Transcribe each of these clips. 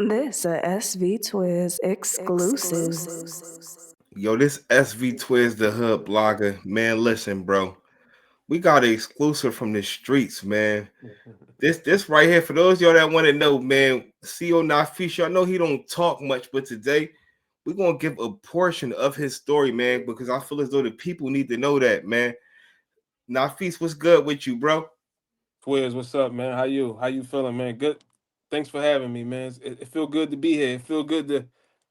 This a SV Twiz exclusive. Yo, this SV Twiz the Hood blogger. Man, listen, bro. We got an exclusive from the streets, man. This right here, for those of y'all that want to know, man, CEO Nafees, y'all know he don't talk much, but today we're gonna give a portion of his story, man, because I feel as though the people need to know that, man. Nafees, what's good with you, bro? Twiz, what's up, man? How you feeling, man? Good. Thanks for having me, man. It feel good to be here. It feel good to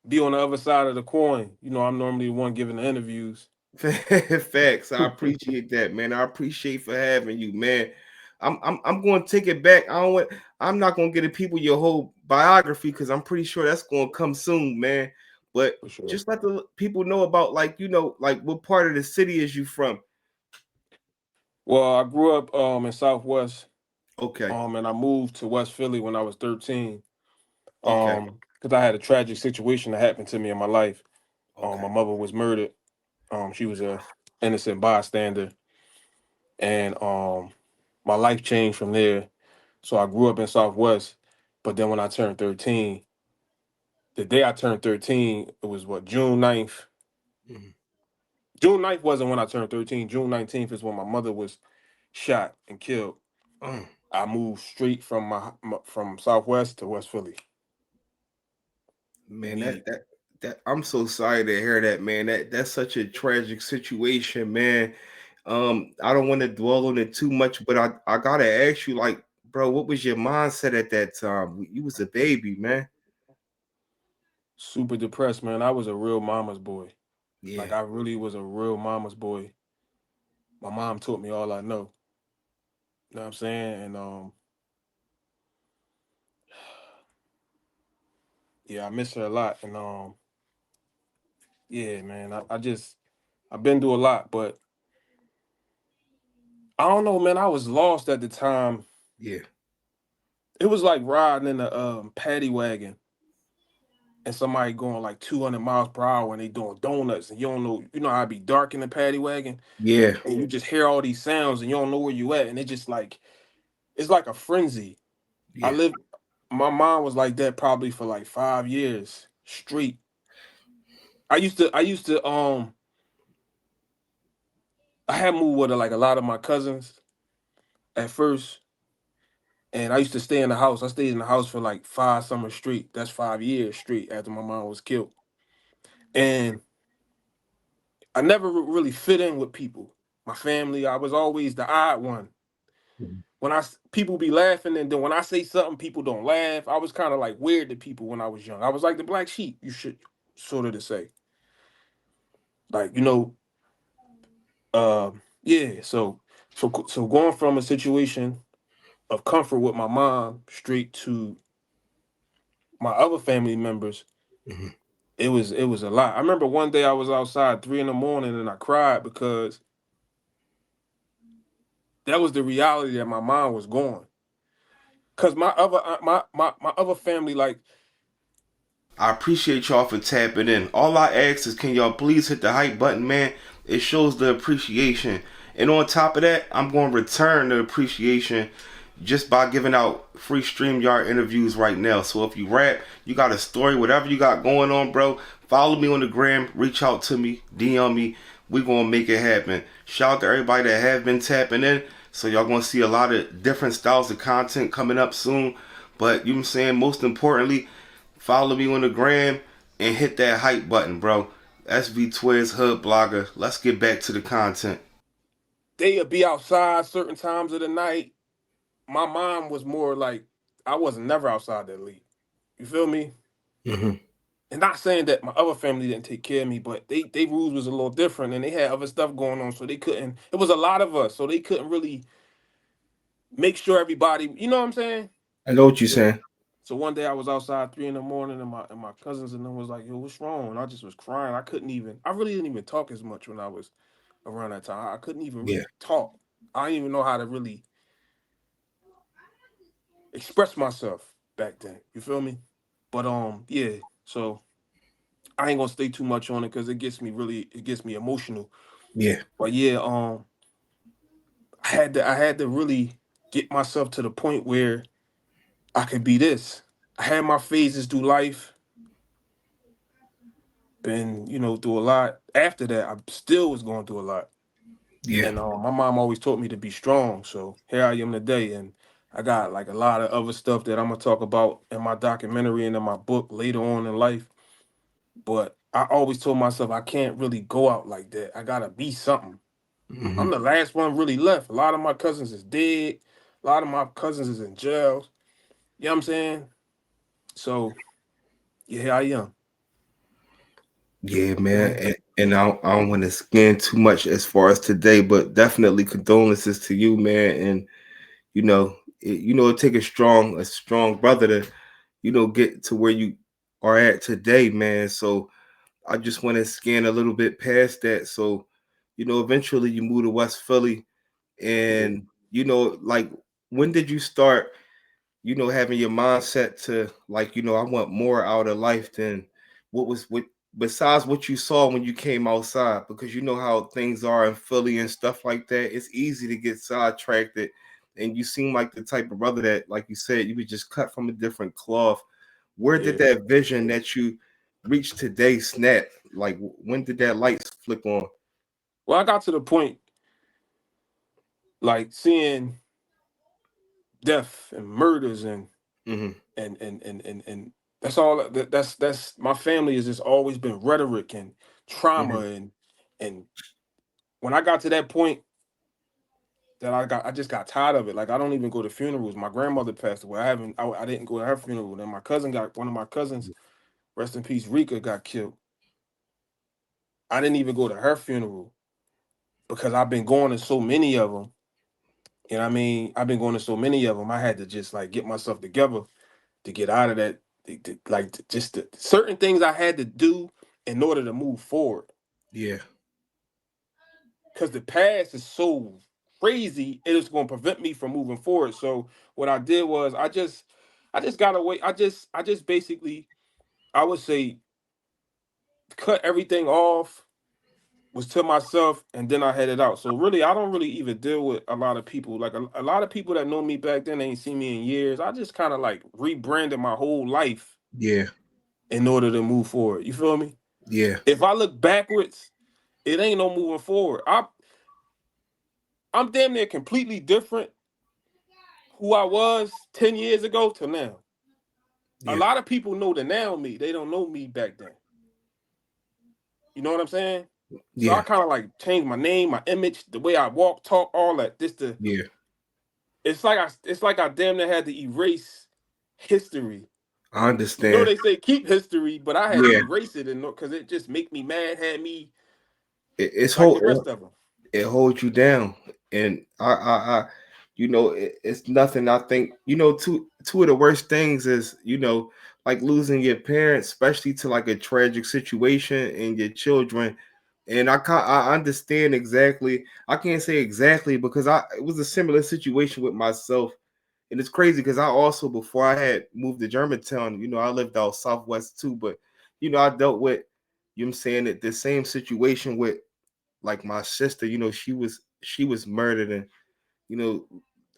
be on the other side of the coin. You know, I'm normally the one giving the interviews. Facts. I appreciate that, man. I appreciate for having you, man. I'm going to take it back. I'm not going to give the people your whole biography because I'm pretty sure that's going to come soon, man. But For sure. just let the people know about, like, like what part of the city is you from? Well, I grew up in Southwest, Okay. and I moved to West Philly when I was 13. Okay. Because I had a tragic situation that happened to me in my life. My Okay. mother was murdered. She was a innocent bystander, and my life changed from there. So I grew up in Southwest, but then when I turned 13, the day I turned 13, it was what, June 9th. Mhm. June 9th wasn't when I turned 13. June 19th is when my mother was shot and killed. Mm. I moved straight from from Southwest to West Philly Man, immediately. that I'm so sorry to hear that, man. That's such a tragic situation, man. I don't want to dwell on it too much, but I gotta ask you, like, bro, what was your mindset at that time? You was a baby, man. Super depressed, man. I was a real mama's boy. Like Yeah, I really was a real mama's boy. My mom taught me all I know. You know what I'm saying? And yeah, I miss her a lot. And yeah, man, I've been through a lot, but I don't know, man. I was lost at the time. yeah, It was like riding in a paddy wagon and somebody going like 200 miles per hour and they doing donuts and you don't know, you know how it be dark in the paddy wagon yeah, and you just hear all these sounds and you don't know where you at and it just like it's like a frenzy. I yeah, lived My mom was like that probably for like 5 years straight. I used to I had moved with like a lot of my cousins at first and I used to stay in the house. I stayed in the house for like 5 summers straight. That's 5 years straight after my mom was killed. And I never really fit in with people. My family, I was always the odd one. Mhm. People be laughing, and then when I say something, people don't laugh. I was kind of like weird to people when I was young. I was like the black sheep, you should sort of to say, like yeah. So going from a situation of comfort with my mom straight to my other family members, Mhm. it was a lot. I remember one day I was outside 3 in the morning and I cried because that was the reality that my mom was gone. Cause my other family, like, I appreciate y'all for tapping in. All I ask is, can y'all please hit the hype button, man? It shows the appreciation. And on top of that, I'm going to return the appreciation just by giving out free StreamYard interviews right now. So if you rap, you got a story, whatever you got going on, bro, follow me on the gram, reach out to me, DM me. We going to make it happen. Shout out to everybody that have been tapping in. So y'all going to see a lot of different styles of content coming up soon. But you know what I'm saying, most importantly, follow me on the gram and hit that hype button, bro. SV Twiz Hood Blogger. Let's get back to the content. they'd be outside certain times of the night. My mom was more like I wasn't never outside that late. You feel me? Mm-hmm. And not saying that my other family didn't take care of me, but they rules was a little different and they had other stuff going on, so they couldn't. It was a lot of us, so they couldn't really make sure everybody. You know what I'm saying? I know what you're So saying. so one day I was outside 3 in the morning and my cousins and them was like, "Yo, what's wrong?" And I just was crying. I couldn't even. I really didn't even talk as much when I was around that time. I couldn't even Yeah. really talk. I didn't even know how to really express myself back then. You feel me? But yeah. So I ain't gonna stay too much on it because it gets me emotional. Yeah. But yeah, I had to really get myself to the point where I could be this. I had my phases through life. Been, through a lot. After that, I still was going through a lot. Yeah. And my mom always taught me to be strong. So here I am today. And I got like a lot of other stuff that I'm gonna talk about in my documentary and in my book later on in life. But I always told myself I can't really go out like that. I gotta be something. Hmm. I'm the last one really left. A lot of my cousins is dead. A lot of my cousins is in jail. You know what I'm saying? So yeah, here I am. Yeah, You man. know? And I don't want to scan too much as far as today, but definitely condolences to you, man. And it take a strong brother to, get to where you are at today, man. So I just want to scan a little bit past that. So, eventually you move to West Philly, Yeah. and like, when did you start, having your mindset to, like, I want more out of life than what besides what you saw when you came outside, because you know how things are in Philly and stuff like that. It's easy to get sidetracked, and you seem like the type of brother that, like you said, you would just cut from a different cloth. Where did Yeah. that vision that you reached today snap? Like, when did that light flick on? Well, I got to the point like seeing death and murders Hmm. and that's all that's my family has just always been rhetoric and trauma Hmm. and when I got to that point that I just got tired of it. Like I don't even go to funerals. My grandmother passed away. I didn't go to her funeral. Then one of my cousins, rest in peace, Rika, got killed. I didn't even go to her funeral because I've been going to so many of them. You know what I mean? I've been going to so many of them. I had to just like get myself together to get out of that. Just the certain things I had to do in order to move forward. Yeah. Because the past is so crazy, it is going to prevent me from moving forward. So what I did was I just got away. I just basically, I would say, cut everything off, was to myself, and then I headed out. So really, I don't really even deal with a lot of people. Like a lot of people that know me back then, they ain't seen me in years. I just kind of like rebranded my whole life Yeah. in order to move forward. You feel me? Yeah. If I look backwards, it ain't no moving forward. I'm damn near completely different who I was 10 years ago to now. A Yeah. lot of people know the now me. They don't know me back then. You know what I'm saying? So I Yeah. kind of like changed my name, my image, the way I walk, talk, all that. Yeah. It's like I damn near had to erase history. I You know understand. they say keep history, but I had to Yeah. erase it and because it just make me mad, had me It's like whole. the rest of them. It holds you down, and it's nothing. I think, two of the worst things is, like losing your parents, especially to like a tragic situation, and your children. And I understand exactly. I can't say exactly because it was a similar situation with myself. And it's crazy because I also, before I had moved to Germantown, I lived out southwest too, but I dealt with, I'm saying, that the same situation with, like, my sister. She was murdered, and you know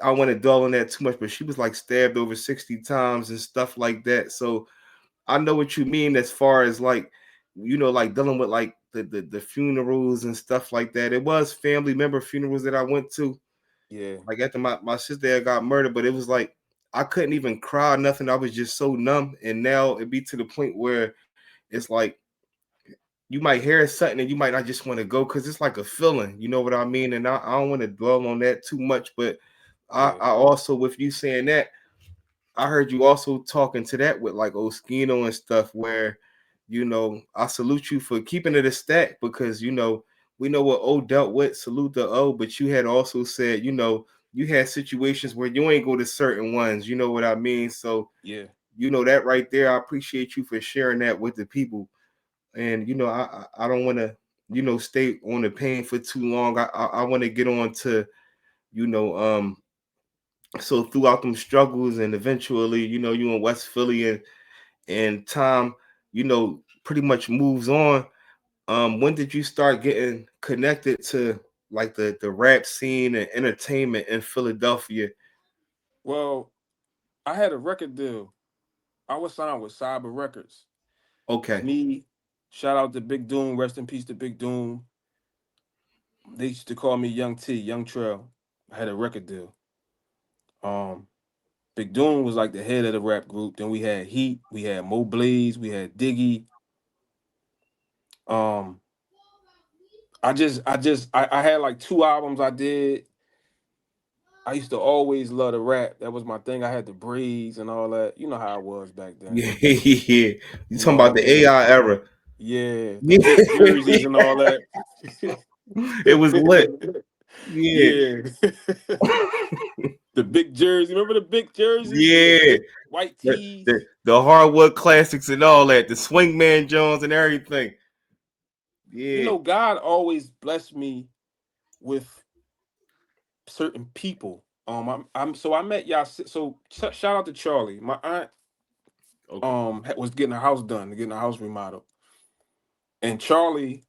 I don't want to dwell on that too much, but she was like stabbed over 60 times and stuff like that. So I know what you mean as far as, like, like dealing with like the funerals and stuff like that. It was family member funerals that I went to, Yeah, like after my sister had got murdered, but it was like I couldn't even cry, nothing. I was just so numb. And now it be to the point where it's like you might hear something and you might not just want to go because it's like a feeling, you know what I mean? And I don't want to dwell on that too much, but yeah, I also, with you saying that, I heard you also talking to that with like Oschino and stuff, where, I salute you for keeping it a stack, because, we know what O dealt with, salute the O, but you had also said, you had situations where you ain't go to certain ones, you know what I mean? So, yeah, that right there, I appreciate you for sharing that with the people. And I don't want to stay on the pain for too long. I want to get on to, you know um so throughout them struggles, and eventually, you in West Philly, and time, pretty much moves on. When did you start getting connected to, like, the rap scene and entertainment in Philadelphia? well, I had a record deal. I was signed with Cyber Records. Okay. Me, shout out to Big Doom, rest in peace to Big Doom. They used to call me Young T, Young Trail. I had a record deal. Um, Big Doom was like the head of the rap group. Then we had Heat, we had Mo Blaze, we had Diggy. Um, I had like 2 albums I did. I used to always love the rap. That was my thing. I had the braids and all that. You know how it was back then. Yeah, yeah. You You know talking what I about the mean? AI era? Yeah, the Yeah, big jerseys and all that. it was lit. Yeah, Yeah. The big jersey. Remember the big jerseys with the yeah. big white The, tees? the hardwood classics and all that, the Swingman Jones and everything. You Yeah. know, God always blessed me with certain people. I'm so I met y'all. So shout out to Charlie. My aunt Okay. was getting her house done, getting her house remodeled, and Charlie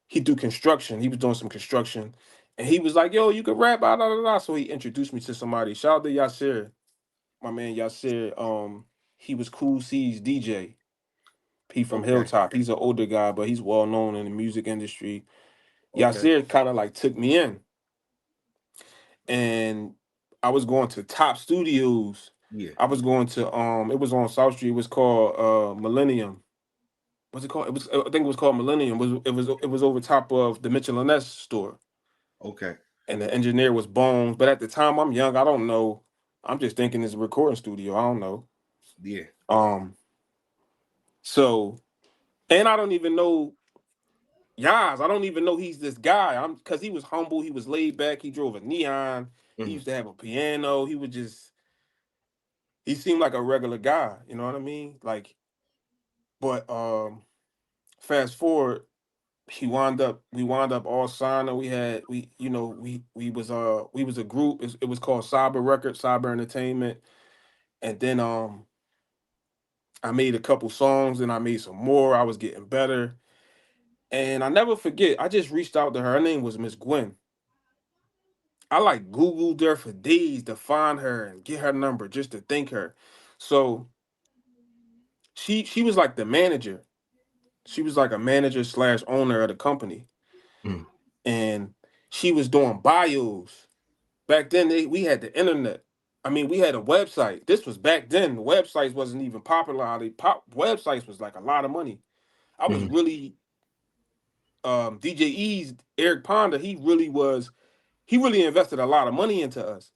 he do construction. He was doing some construction, and he was like, "Yo, you can rap, blah, blah, blah, blah." So he introduced me to somebody. Shout out to Yasir, my man Yasir. He was Cool C's DJ. He from Okay. Hilltop. He's an older guy, but he's well known in the music industry. Okay. Yasir kind of like took me in, and I was going to Top Studios. Yeah. I was going to it was on South Street. It was called Millennium. What's it called? It was I think it was called Millennium. It was over top of the Mitchell and Ness store, Okay. and the engineer was Bones. But at the time, I'm young. I don't know. I'm just thinking it's a recording studio. I don't know. Yeah. Um. So, and I don't even know Yaz. I don't even know he's this guy. I'm because he was humble. He was laid back. He drove a Neon. He Mhm. used to have a piano. He would just. He seemed like a regular guy. You know what I mean? Like, but fast forward, we wound up all signing. We had we you know we was a group. It was called Cyber Records, Cyber Entertainment, and then I made a couple songs and I made some more. I was getting better, and I never forget. I just reached out to her. Her name was Miss Gwen. I like Googled her for days to find her and get her number just to thank her. So she was like the manager. She was like a manager slash owner of the company, Mhm. and she was doing bios. Back then, we had the internet. I mean, we had a website. This was back then. The websites wasn't even popular. Websites was like a lot of money. I was Mhm. really DJ E's Eric Ponder. He really invested a lot of money into us.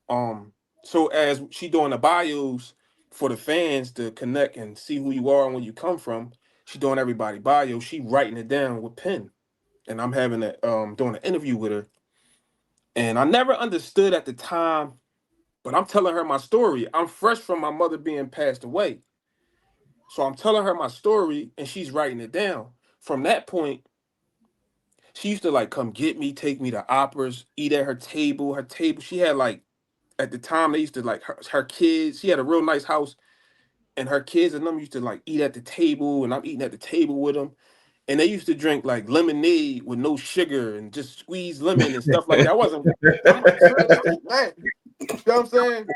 Um, so as she doing the bios for the fans to connect and see who you are and where you come from, she doing everybody bio. She writing it down with pen, and I'm having a doing an interview with her. And I never understood at the time, but I'm telling her my story. I'm fresh from my mother being passed away, so I'm telling her my story, and she's writing it down. From that point, she used to like come get me, take me to operas, eat at her table. Her table, she had like at the time they used to like her kids. She had a real nice house, and her kids and them used to like eat at the table, and I'm eating at the table with them. And they used to drink like lemonade with no sugar and just squeeze lemon and stuff like that. I'm like, tripping. I'm like, man, you know what I'm saying?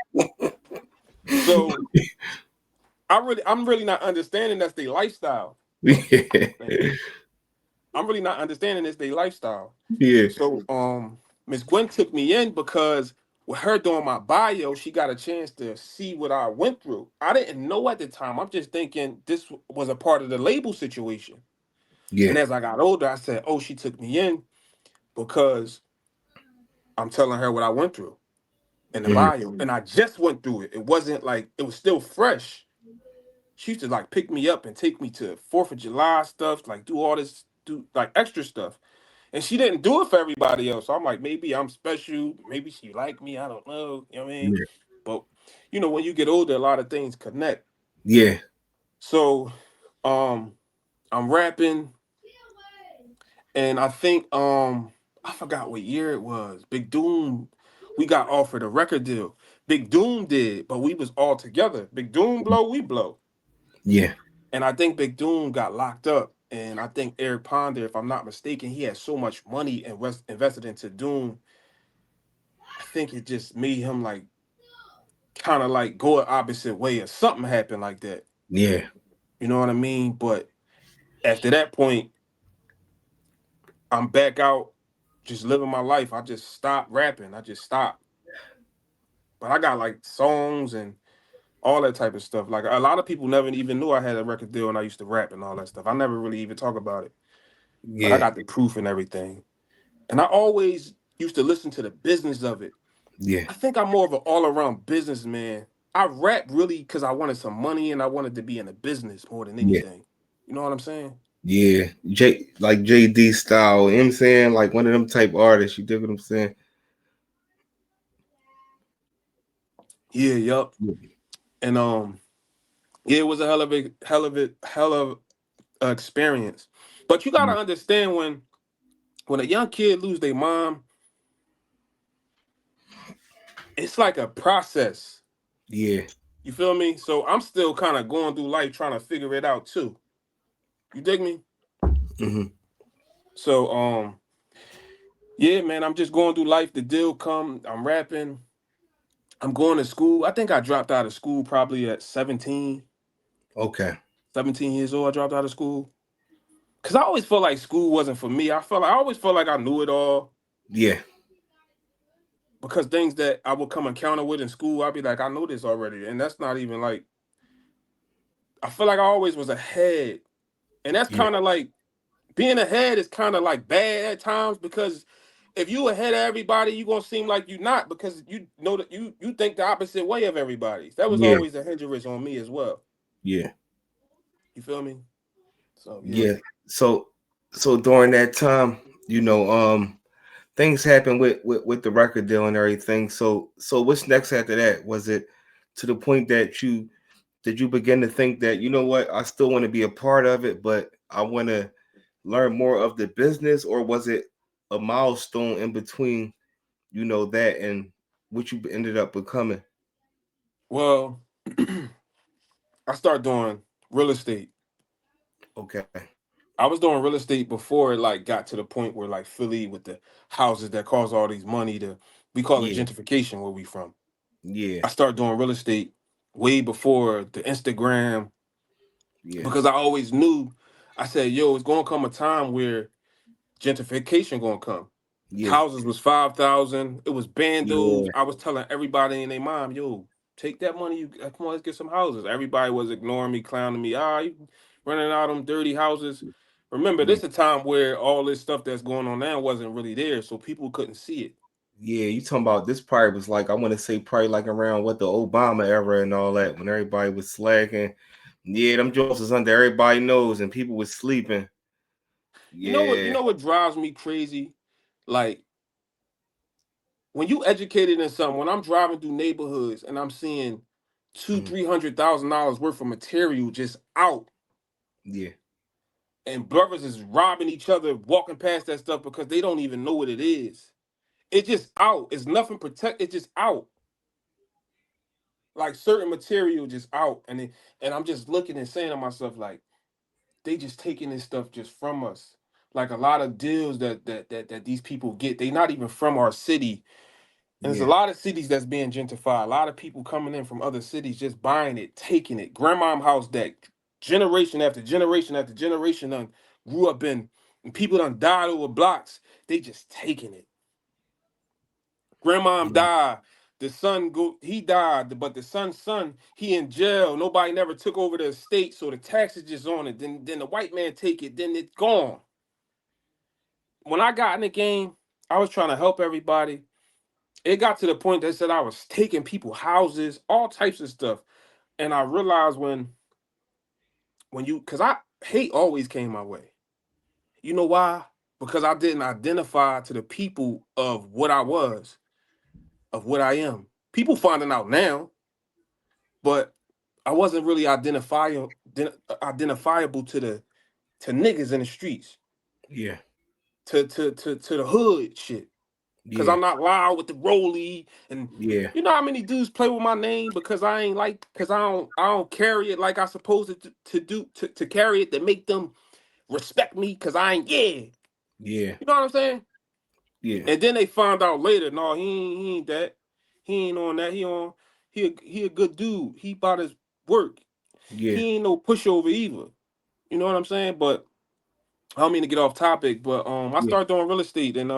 So I'm really not understanding that's their lifestyle. Yeah. Man. I'm really not understanding this their lifestyle. Yeah. So Miss Gwen took me in because with her doing my bio, she got a chance to see what I went through. I didn't know at the time. I'm just thinking this was a part of the label situation. And Yeah. as I got older, I said, "Oh, she took me in because I'm telling her what I went through in the Mhm. bio." And I just went through it. It wasn't like it was still fresh. She used to like pick me up and take me to 4th of July stuff, like do all this, do like extra stuff. And she didn't do it for everybody else. So I'm like, maybe I'm special. Maybe she like me. I don't know. You know what I mean? Yeah. But when you get older, a lot of things connect. Yeah. So um I'm rapping, and I think I forgot what year it was. Big Doom, we got offered a record deal. Big Doom did, but we was all together. Big Doom blow, we blow. Yeah. And I think Big Doom got locked up. And I think Eric Ponder, if I'm not mistaken, he had so much money invested into Doom. I think it just made him like kind of like go an opposite way or something happened like that. Yeah. You know what I mean? But after that point, I'm back out just living my life. I just stopped rapping. I just stopped. But I got like songs and all that type of stuff. Like a lot of people never even knew I had a record deal and I used to rap and all that stuff. I never really even talk about it. But I Yeah. got the proof and everything. And I always used to listen to the business of it. Yeah. I think I'm more of an all-around businessman. I rap really because I wanted some money and I wanted to be in a business more than Yeah. anything. You know what I'm saying? Yeah. Like JD style, you know what I'm saying? Like one of them type artists, you dig what I'm saying? Yeah, yup. Yeah. And yeah, it was a hell of a experience. But you gotta understand when a young kid lose their mom, it's like a process. Yeah. You feel me? So I'm still kind of going through life trying to figure it out too. You dig me? Mm-hmm. So yeah, man, I'm just going through life. The deal come, I'm rapping, I'm going to school. I think I dropped out of school probably at 17, Okay. 17 years old. I dropped out of school. Cause I always felt like school wasn't for me. I always felt like I knew it all. Yeah. Because things that I would come encounter with in school, I'd be like, I know this already. And that's not even like I feel like I always was ahead. And that's Yeah. kind of like being ahead is kind of like bad at times because if you ahead of everybody, you're gonna seem like you're not because you know that you think the opposite way of everybody. That was Yeah. always a hindrance on me as well. Yeah. You feel me? So yeah. Yeah. So during that time, things happened with the record deal and everything. So what's next after that? Was it to the point that you begin to think that, you know what, I still want to be a part of it, but I want to learn more of the business, or was it a milestone in between, that and what you ended up becoming? Well, I started doing real estate. Okay. I was doing real estate before it like got to the point where like Philly with the houses that cause all these money to we call it Yeah. gentrification where we from. Yeah. I started doing real estate way before the Instagram Yeah. because I always knew I said, yo, it's gonna come a time where gentrification gonna come. Yeah. Houses was 5,000, it was bandos. Yeah. I was telling everybody and their mom, yo, take that money, you come on, let's get some houses. Everybody was ignoring me, clowning me. You running out them dirty houses. Remember, Yeah. this is a time where all this stuff that's going on now wasn't really there, so people couldn't see it. Yeah, you talking about this probably was like, I want to say probably like around what the Obama era and all that, when everybody was slacking. Yeah, them jokes was under everybody knows and people was sleeping. You Yeah. know what drives me crazy? Like when you educated in something, when I'm driving through neighborhoods and I'm seeing two, Mhm. $300,000 worth of material just out, Yeah. and brothers is robbing each other, walking past that stuff because they don't even know what it is. It's just out. It's nothing protect. It's just out. Like certain material just out, and I'm just looking and saying to myself like, they just taking this stuff just from us. Like a lot of deals that these people get, they not even from our city. And there's a Yeah. lot of cities that's being gentrified. A lot of people coming in from other cities just buying it, taking it. Grandmom house that generation after generation after generation done grew up in, and people done died over blocks. They just taking it. Grandmom Yeah. died. The son he died, but the son's son, he in jail. Nobody never took over the estate, so the taxes just on it. Then the white man take it, then it's gone. When I got in the game, I was trying to help everybody. It got to the point that said I was taking people houses, all types of stuff. And I realized when you because I hate always came my way. You know why? Because I didn't identify to the people of what I was, of what I am. People finding out now, but I wasn't really identifiable to niggas in the streets, Yeah. to the hood shit. Cause Yeah. I'm not loud with the rollie, and Yeah. you know how many dudes play with my name because I ain't like, cause I don't carry it like I supposed to do to carry it to make them respect me. Cause I ain't, yeah, Yeah. you know what I'm saying. Yeah. And then they find out later, no, he ain't that, he ain't on that, he a good dude. He about his work. Yeah. He ain't no pushover either. You know what I'm saying? But I don't mean to get off topic, but I Yeah. started doing real estate and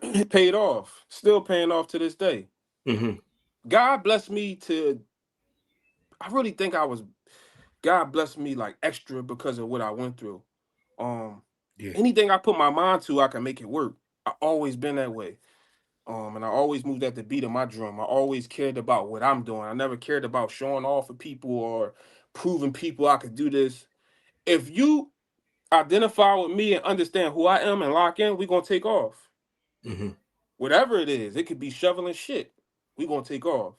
it paid off. Still paying off to this day. Mm-hmm. God blessed me to I really think God blessed me like extra because of what I went through. Um Yeah. Anything I put my mind to, I can make it work. I always been that way. And I always moved at the beat of my drum. I always cared about what I'm doing. I never cared about showing off for people or proving people I could do this. If you identify with me and understand who I am and lock in, we're gonna take off. Mm-hmm. Whatever it is, it could be shoveling shit. We're gonna take off.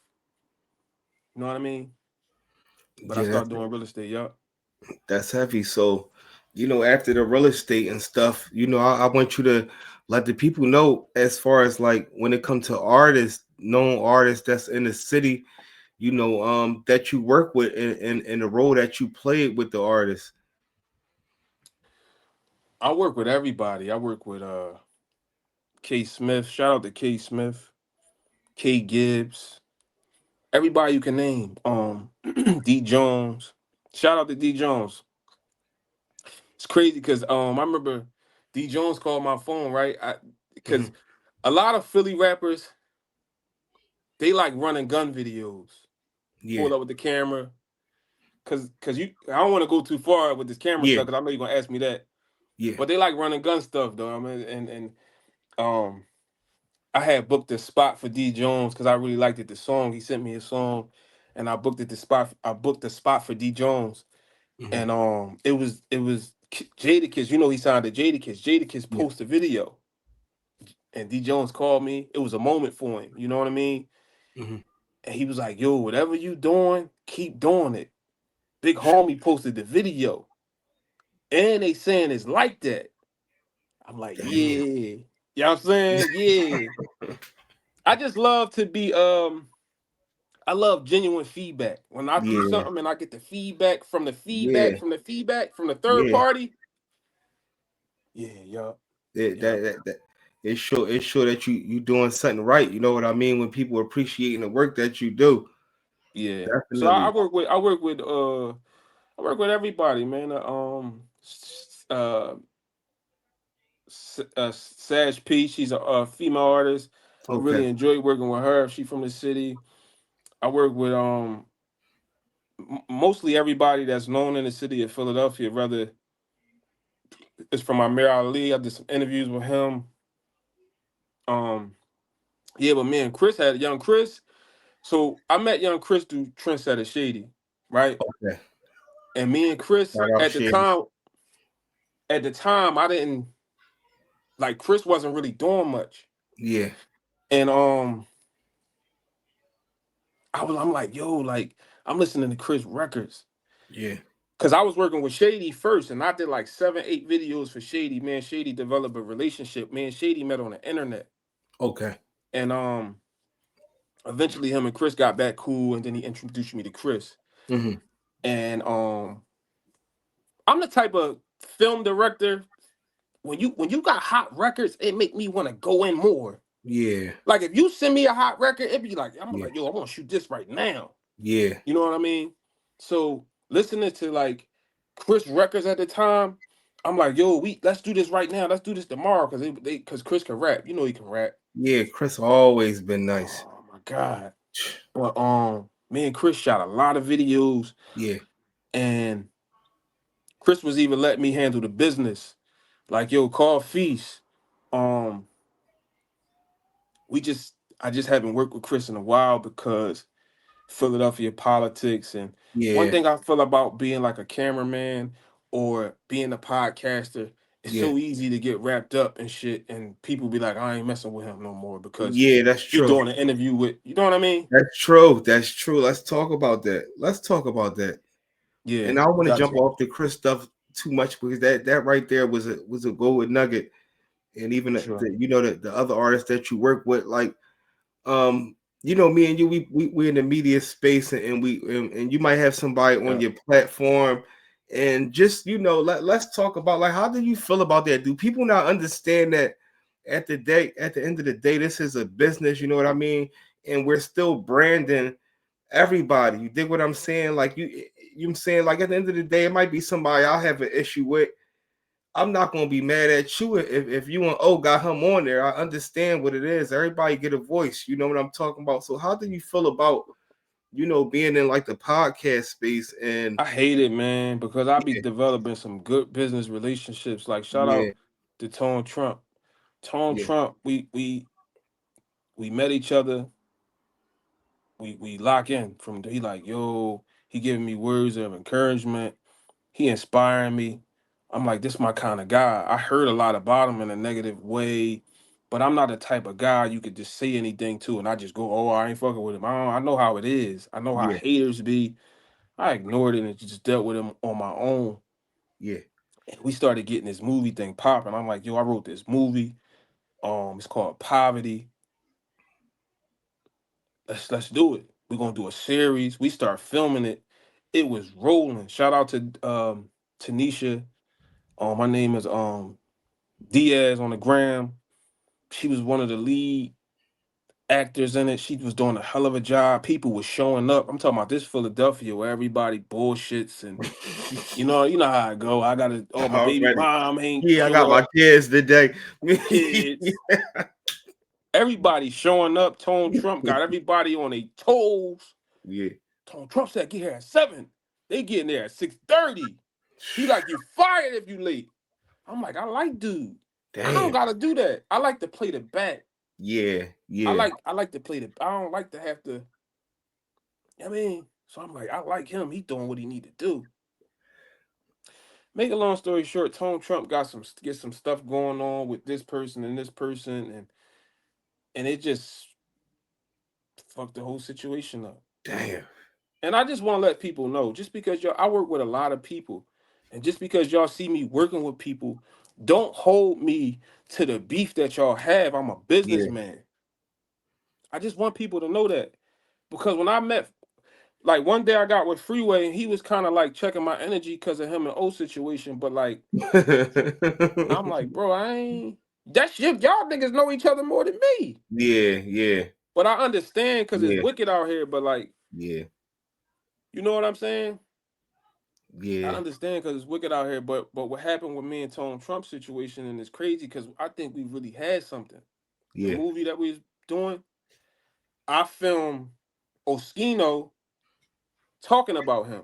You know what I mean? But I Yeah, started doing real estate, yup. that's heavy. So, after the real estate and stuff, I want you to let the people know as far as like when it comes to artists, known artists that's in the city, that you work with and the role that you played with the artists. I work with everybody. I work with K Smith. Shout out to K Smith, K Gibbs, everybody you can name. D Jones. Shout out to D Jones. It's crazy because I remember D Jones called my phone, right? Hmm. Because a lot of Philly rappers, they like running gun videos. Yeah, Pull up with the camera. Cause I don't want to go too far with this camera yeah, stuff, because I know you're gonna ask me that. yeah. But they like running gun stuff though. I mean, and um I had booked a spot for D Jones because I really liked it, the song. He sent me a song and I booked the spot for D Jones. Hmm. And it was Jadakiss, you know, he signed to Jadakiss. Jadakiss Yeah. posted a video and D Jones called me. It was a moment for him, you know what I mean? Hmm. And he was like, yo, whatever you doing, keep doing it. Big homie posted the video. And they saying it's like that. I'm like, yeah. Damn. You know what I'm saying? Yeah. I just love to be I love genuine feedback. When I do Yeah, something and I get the feedback from the yeah, feedback from the feedback from the third yeah. party, yeah, yup, That yup, that that, that it show that you doing something right. You know what I mean? When people appreciating the work that you do, yeah. So definitely. I work with everybody, man. Saj P, she's a female artist. I Okay, really enjoy working with her. She from the city. I work with mostly everybody that's known in the city of Philadelphia. Whether it's from Amir Ali, I did some interviews with him. Um, yeah, but me and Chris had young Chris. So I met young Chris through Trendsetter Shady, right? okay. And me and Chris Shout out Shady. at the time, I didn't like Chris wasn't really doing much, Yeah, and I'm like, yo, like I'm listening to Chris records. yeah. Cause I was working with Shady first, and I did like 7, 8 videos for Shady. Man, Shady developed a relationship. Man, Shady met on the internet, Okay. and eventually him and Chris got back cool, and then he introduced me to Chris. Hmm. And I'm the type of film director, when you got hot records, it make me want to go in more. Yeah, Like if you send me a hot record, it be like I'm yeah, like, yo, I want to shoot this right now. yeah, You know what I mean? So listening to like Chris records at the time, I'm like, yo, let's do this right now. Let's do this tomorrow because Chris can rap. You know he can rap. yeah. Chris always been nice. Oh my god. But me and Chris shot a lot of videos, Yeah, and Chris was even letting me handle the business. Like, yo, call Feast. Um, I just haven't worked with Chris in a while because Philadelphia politics. And one yeah, thing I feel about being like a cameraman or being a podcaster, it's yeah, so easy to get wrapped up and shit, and people be like, I ain't messing with him no more because yeah. That's he true. doing an interview with, you know what I mean? That's true. That's true. Let's talk about that. Let's talk about that. Yeah, And I don't you want to got jump to. off the Chris stuff too much because that right there was a golden nugget. And even For sure. the other artists that you work with, like um me and you, we in the media space, and you might have somebody on Yeah. your platform, and just let's talk about like how do you feel about that? Do people not understand that at the end of the day, this is a business. You know what I mean? And we're still branding everybody. You dig what I'm saying? Like I'm saying, like at the end of the day, it might be somebody I'll have an issue with. I'm not gonna be mad at you if you and O got him on there. I understand what it is. Everybody get a voice. You know what I'm talking about. So how do you feel about being in like the podcast space and I hate it, man, because I be yeah, developing some good business relationships. Like shout yeah, out to Tone Trump. Tone yeah, Trump, we met each other. We lock in from he like, yo, he giving me words of encouragement. He inspiring me. I'm like, this my kind of guy. I heard a lot about him in a negative way, but I'm not the type of guy you could just say anything to and I just go, oh, I ain't fucking with him. I know how it is. I know how yeah, haters be. I ignored it and just dealt with him on my own. yeah, And we started getting this movie thing popping. I'm like, yo, I wrote this movie. It's called Poverty. Let's do it. We're gonna do a series. We start filming it. It was rolling. Shout out to Tanisha. My name is Diaz on the gram. She was one of the lead actors in it. She was doing a hell of a job. People were showing up. I'm talking about this Philadelphia where everybody bullshits and you know how I go. I gotta my baby already. mom ain't Yeah, I got show my up. kids today. Kids. Everybody showing up. Tone Trump got everybody on their toes. Yeah. Tone Trump said get here at 7. They getting there at 6:30. He like you fired if you late. I'm like, I like dude. I don't Damn. gotta do that. I like to play the back. Yeah, I yeah, like I like to play the I don't like to have to I mean, so I'm like, I like him. He doing what he need to do. Make a long story short, Tone Trump got some stuff going on with this person, and it just fucked the whole situation up. damn. And I just want to let people know, just because I work with a lot of people, and just because y'all see me working with people, don't hold me to the beef that y'all have. I'm a Yeah. businessman. I just want people to know that. Because when I met, like one day I got with Freeway and he was kind of like checking my energy because of him and O situation. But like, I'm like, bro, I ain't, that shit, y'all niggas know each other more than me. Yeah, yeah, But I understand because it's yeah, wicked out here. But like, yeah, you know what I'm saying? I yeah, understand because it's wicked out here, but what happened with me and Tone Trump situation and it's crazy because I think we really had something. The yeah. movie that we was doing, I filmed Oschino talking about him.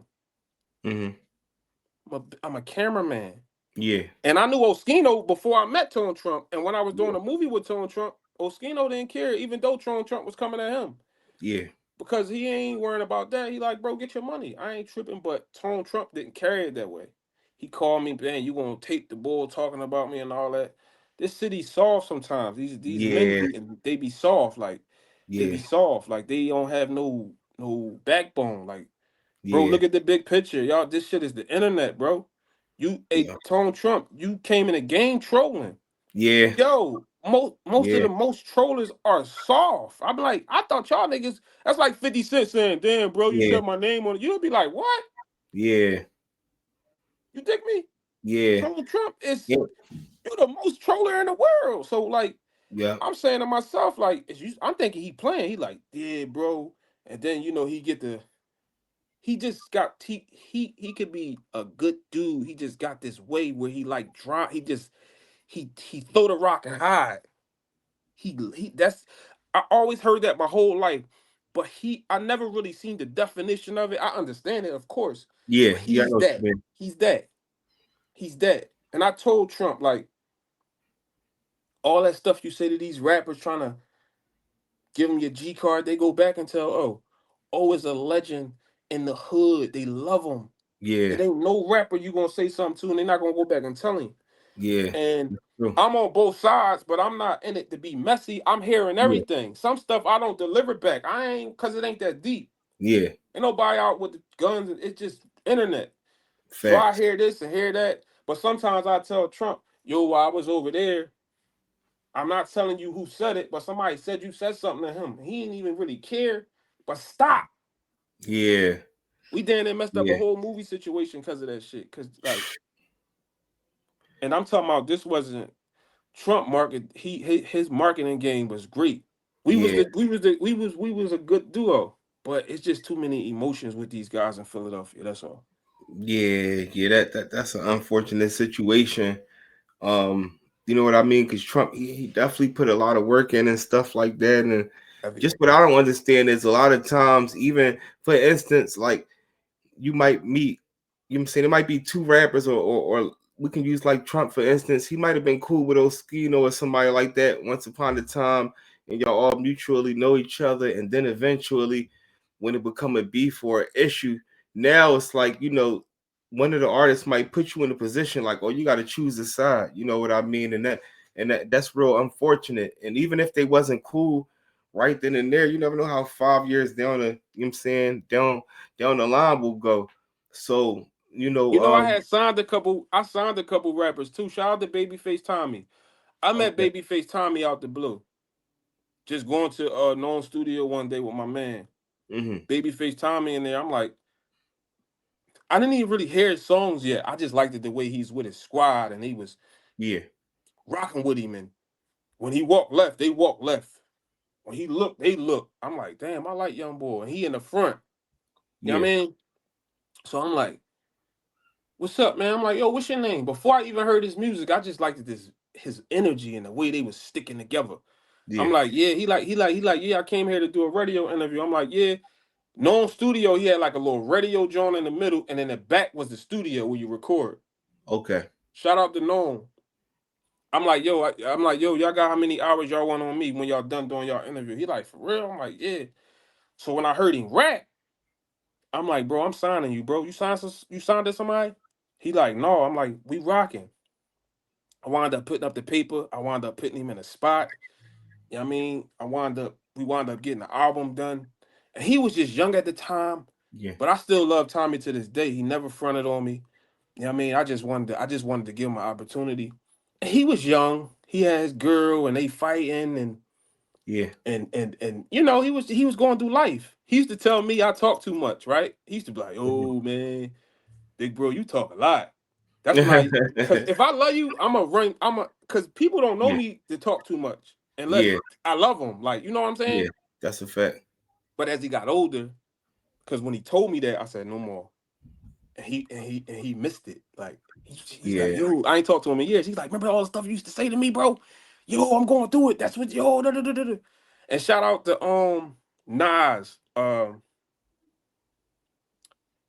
Hmm. I'm a cameraman, Yeah, and I knew Oschino before I met Tone Trump. And when I was doing a movie with Tone Trump, Oschino didn't care, even though Tone Trump was coming at him. yeah, Because he ain't worrying about that. He like, bro, get your money. I ain't tripping, but Tone Trump didn't carry it that way. He called me, man, you gonna take the bull talking about me and all that. This city's soft sometimes. These men yeah, be they be soft, like they be yeah, soft, like they don't have no backbone. Like, bro, yeah, look at the big picture. Y'all, this shit is the internet, bro. yeah, Tone Trump, you came in the game trolling. yeah, Yo, most of yeah, the most trollers are soft. I'm like, I thought y'all niggas. That's like 50 Cent saying, "Damn, bro, you yeah, said my name on it." You'll be like, "What? yeah, You dig me?" yeah, Donald Trump is yeah, you're the most troller in the world. So like, yeah, I'm saying to myself, like, I'm thinking he playing. He like, yeah, bro. And then he get the he just got he could be a good dude. He just got this way where he like drop. He just he throw the rock and hide. He that's I always heard that my whole life, but I never really seen the definition of it. I understand it, of course, yeah, but yeah. I know what you mean. He's that. He's that. And I told Trump like all that stuff you say to these rappers trying to give them your G card, they go back and tell, oh, is a legend in the hood. They love him. Yeah, It ain't no rapper you gonna say something to, and they're not gonna go back and tell him. yeah, And that's true. I'm on both sides, but I'm not in it to be messy. I'm hearing Yeah, everything. Some stuff I don't deliver back. I ain't cause it ain't that deep. yeah, Ain't nobody out with the guns. It's just internet. So I facts. hear this and hear that. But sometimes I tell Trump, yo, while I was over there, I'm not telling you who said it, but somebody said you said something to him. He didn't even really care. But stop. Yeah, We damn near messed up a yeah, whole movie situation because of that shit. Cause like, and I'm talking about this wasn't. Trump market, his marketing game was great. We was Yeah, the we was the we was a good duo, but it's just too many emotions with these guys in Philadelphia. That's all. yeah. That's an unfortunate situation. Um, you know what I mean? Because Trump, he definitely put a lot of work in and stuff like that. And just Everything. what I don't understand is a lot of times, even for instance, like you might meet, you know what I'm saying, there might be two rappers or we can use like Trump for instance. He might have been cool with Oschino or somebody like that once upon a time, and y'all all mutually know each other, and then eventually when it become a beef or an issue, now it's like, one of the artists might put you in a position like, oh, you got to choose a side, you know what I mean? And that's real unfortunate. And even if they wasn't cool right then and there, you never know how 5 years down the, you know what I'm saying, down the line will go. So, You know, I signed a couple rappers too. Shout out to Babyface Tommy. I met okay. Babyface Tommy out the blue. Just going to known studio one day with my man. Hmm. Babyface Tommy in there. I'm like, I didn't even really hear his songs yet. I just liked it the way he's with his squad and he was Yeah. rocking with him. And when he walked left, they walked left. When he looked, they looked. I'm like, damn, I like young boy. And he in the front. You know what Yeah. I mean? So I'm like, what's up, man? I'm like, yo, what's your name? Before I even heard his music, I just liked this his energy and the way they was sticking together. I'm Yeah. like, yeah, he like, yeah, I came here to do a radio interview. I'm like, yeah. Known studio, he had like a little radio joint in the middle, and in the back was the studio where you record. Okay. Shout out to Known. I'm like, yo, y'all got how many hours y'all want on me when y'all done doing y'all interview? He like, for real? I'm like, yeah. So when I heard him rap, I'm like, bro, I'm signing you, bro. You signed to somebody? He like, no. I'm like, we rocking. I wound up putting up the paper. I wound up putting him in a spot. You know what I mean? We wound up getting the album done. And he was just young at the time, Yeah. but I still love Tommy to this day. He never fronted on me. You know what I mean? I just wanted to give him an opportunity. And he was young. He had his girl and they fighting Yeah. and you know, he was going through life. He used to tell me I talk too much, right? He used to be like, Hmm. "Oh man, big bro, you talk a lot." That's when cause if I love you, cause people don't know Yeah. me to talk too much unless Yeah. I love them. Like, you know what I'm Yeah. saying? That's a fact. But as he got older, cause when he told me that, I said no more. And he missed it. Like he's like, Yeah. yo, I ain't talked to him in years. He's like, remember all the stuff you used to say to me, bro? Yo, I'm going through it. That's what yo. Da, da, da, da. And shout out to Nas.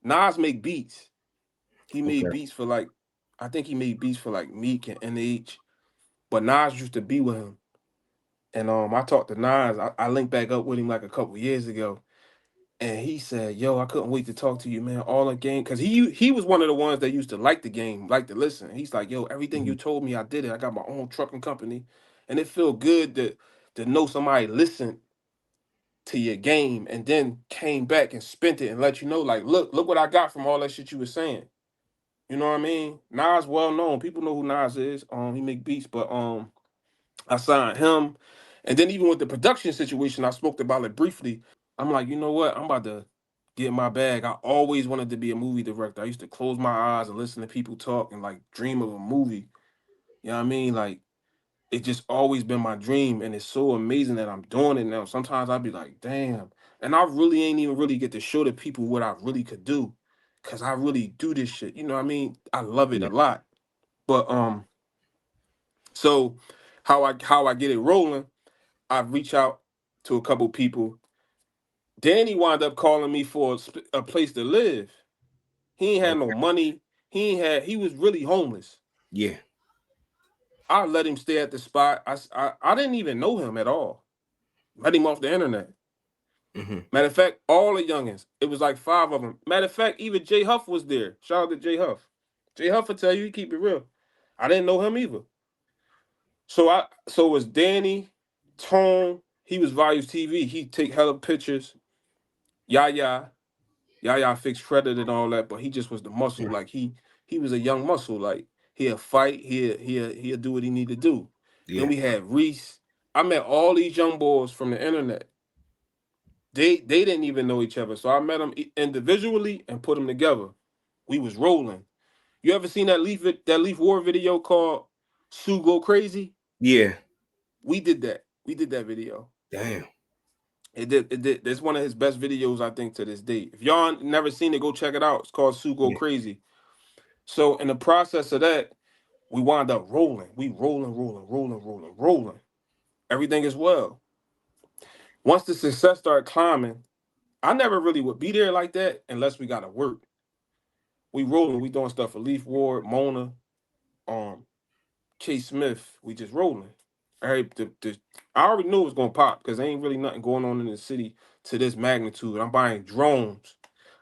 Nas make beats. He made Okay. beats for like, I think he made beats for like Meek and NH. But Nas used to be with him. And I talked to Nas. I linked back up with him like a couple years ago. And he said, "Yo, I couldn't wait to talk to you, man. All the game, because he was one of the ones that used to like the game, like to listen. He's like, yo, everything you Mhm. told me, I did it. I got my own trucking company, and it feel good to know somebody listened to your game and then came back and spent it and let you know, like, look what I got from all that shit you were saying. You know what I mean? Nas well known. People know who Nas is. He make beats, but I signed him, and then even with the production situation, I spoke about it briefly. I'm like, you know what? I'm about to get my bag. I always wanted to be a movie director. I used to close my eyes and listen to people talk and like dream of a movie. You know what I mean? Like it just always been my dream, and it's so amazing that I'm doing it now. Sometimes I'd be like, damn, and I really ain't even really get to show the people what I really could do, cause I really do this shit. You know what I mean? I love it Yeah. a lot. But so how I get it rolling? I reach out to a couple people. Danny wound up calling me for a place to live. He ain't had no Okay. money. He was really homeless. Yeah. I let him stay at the spot. I didn't even know him at all. Met him off the internet. Hmm. Matter of fact, all the youngins. It was like five of them. Matter of fact, even Jay Huff was there. Shout out to Jay Huff. Jay Huff will tell you he keep it real. I didn't know him either. So it was Danny, Tone. He was Values TV. He take hella pictures. Yaya. Yaya fixed credit and all that, but he just was the muscle. Yeah. Like he was a young muscle. Like he'll fight, he'll do what he need to do. Then Yeah. we had Reese. I met all these young boys from the internet. They didn't even know each other, so I met them individually and put them together. We was rolling. You ever seen that Leaf War video called "Sue Go Crazy"? Yeah. We did that. We did that video. Damn. It did. It did. It's one of his best videos, I think, to this day. If y'all never seen it, go check it out. It's called Sue Go Yeah. Crazy. So in the process of that, we wound up rolling. We rolling. Everything is well. Once the success started climbing, I never really would be there like that unless we got to work. We rolling. We doing stuff for Leaf Ward, Mona, um, Chase Smith. We just rolling. All right, I already knew it was gonna pop because there ain't really nothing going on in the city to this magnitude. I'm buying drones.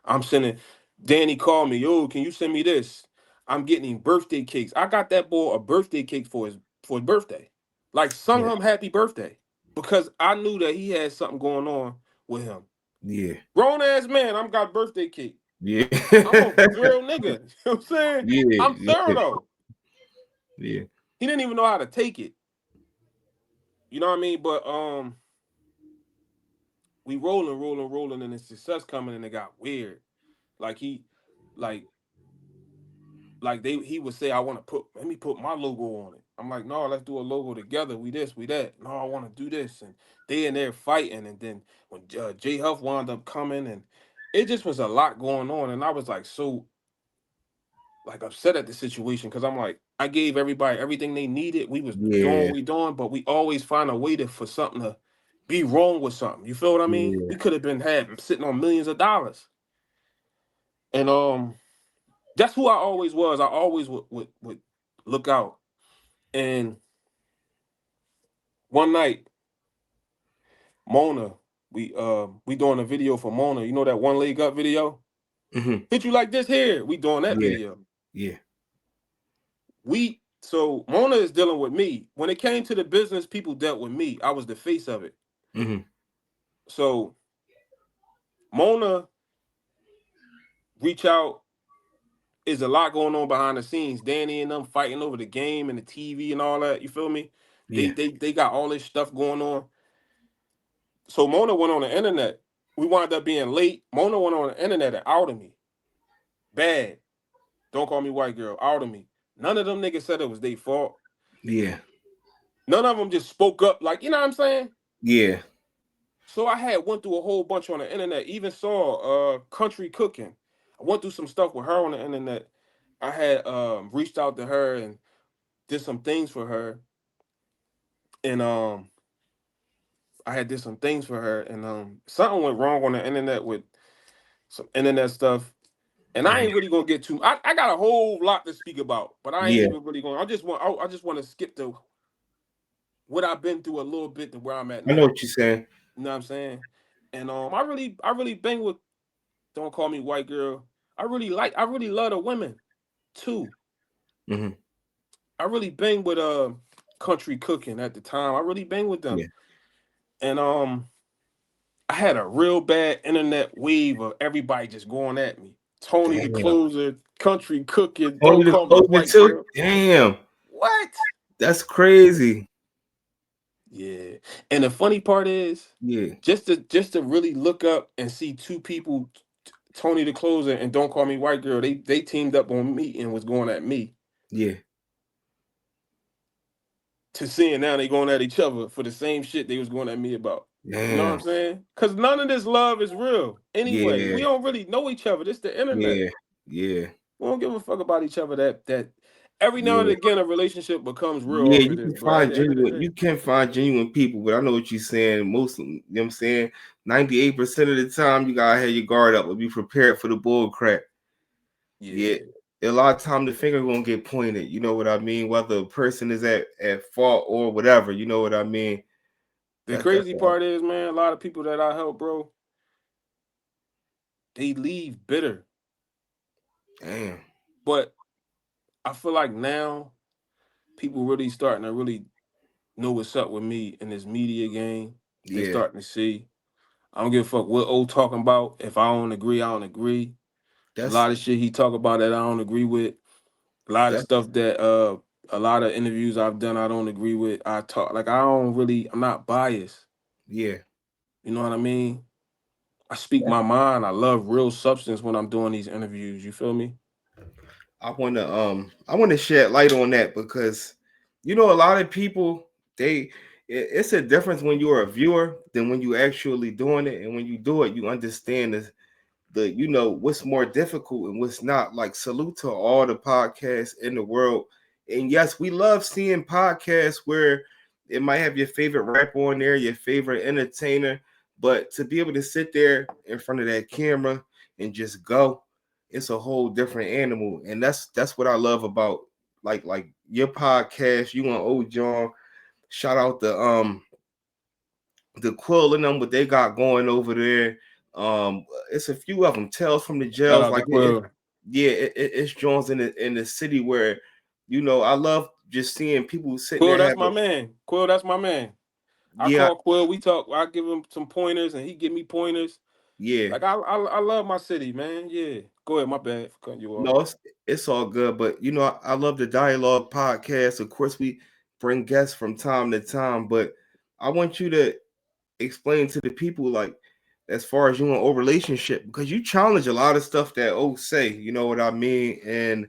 I'm sending. Danny called me. Yo, can you send me this? I'm getting him birthday cakes. I got that boy a birthday cake for his birthday. Like sung Yeah. him happy birthday because I knew that he had something going on with him. Yeah. Grown ass man, I'm got birthday cake. Yeah. I'm a real nigga. You know what I'm saying? I'm Yeah. thorough Yeah. though. Yeah. He didn't even know how to take it. You know what I mean? But we rolling, and the success coming, and it got weird. Like like he would say, I want to let me put my logo on it. I'm like, no, let's do a logo together. We this, we that. No, I want to do this, and they in there fighting, and then when J Huff wound up coming, and it just was a lot going on, and I was like so like upset at the situation because I'm like, I gave everybody everything they needed. We was doing what Yeah. we doing, but we always find a way for something to be wrong with something. You feel what I mean? Yeah. We could have been sitting on millions of dollars. And that's who I always was. I always would look out. And one night, Mona, we doing a video for Mona. You know that one leg up video? Hmm. Hit you like this here. We doing that Yeah. video. Yeah. So Mona is dealing with me. When it came to the business, people dealt with me. I was the face of it. Hmm. So Mona reach out. Is a lot going on behind the scenes. Danny and them fighting over the game and the TV and all that. You feel me? They Yeah. they they got all this stuff going on. So Mona went on the internet. We wound up being late. Mona went on the internet and outed me. Bad. Don't call me white girl. Outed me. None of them niggas said it was their fault. Yeah. None of them just spoke up like, you know what I'm saying? Yeah. So I had went through a whole bunch on the internet. Even saw Country Cooking. I went through some stuff with her on the internet. I had reached out to her and did some things for her. And I had did some things for her, and something went wrong on the internet with some internet stuff. And I Damn. ain't really gonna get too. I got a whole lot to speak about, but I ain't Yeah. even really going. I just want to skip to what I've been through a little bit to where I'm at I know now. what you're saying. You know what I'm saying? And I really bang with. Don't call me white girl. I really love the women too. Hmm. I really bang with Country Cooking at the time. I really bang with them, Yeah. and I had a real bad internet wave of everybody just going at me. Tony the Damn. Closer, Country Cooking, Only don't the call me closer white too. girl. Damn. What? That's crazy. Yeah. And the funny part is, Yeah. just to really look up and see two people, Tony the Closer and Don't Call Me White Girl, they teamed up on me and was going at me. Yeah. To seeing now they going at each other for the same shit they was going at me about. You know what I'm Damn. saying? Because none of this love is real. Anyway, Yeah. we don't really know each other. This the internet. Yeah. Yeah. We don't give a fuck about each other. That every now and Yeah. again a relationship becomes real Yeah, off you of can this, but at find the end of the genuine. day, You can find genuine people, but I know what you're saying. Most, you know what I'm saying, 98% of the time, you gotta have your guard up and be prepared for the bull crap. Yeah, yeah. a lot of time the finger gonna get pointed. You know what I mean? Whether a person is at fault or whatever. You know what I mean? The That's crazy part is, man, a lot of people that I help, bro, they leave bitter. damn. But I feel like now people really starting to really know what's up with me in this media game. They Yeah, starting to see. I don't give a fuck what O talking about. If I don't agree, I don't agree. A that's lot of shit he talk about that I don't agree with. A lot of that. stuff that a lot of interviews I've done I don't agree with. I'm not biased. Yeah, You know what I mean? I speak my mind. I love real substance when I'm doing these interviews. You feel me? I wanna shed light on that because you know, a lot of people it's a difference when you're a viewer than when you actually doing it, and when you do it, you understand the you know what's more difficult and what's not. Like, salute to all the podcasts in the world. And yes, we love seeing podcasts where it might have your favorite rapper on there, your favorite entertainer, but to be able to sit there in front of that camera and just go, it's a whole different animal. And that's what I love about like your podcast, you and old John. Shout out the Quill and them, what they got going over there. It's a few of them. Tales from the Shout jails, out to like Quill. yeah, it's Jones in the city where, you know, I love just seeing people sitting Quill, there that's my having man. Quill, that's my man. I yeah, call Quill. We talk. I give him some pointers, and he give me pointers. yeah. Like I love my city, man. Yeah. Go ahead. My bad for cutting you off. No, it's all good, but you know, I love the dialogue podcast. Of course, we bring guests from time to time, but I want you to explain to the people, like, as far as you and old relationship, because you challenge a lot of stuff that old say, you know what I mean? And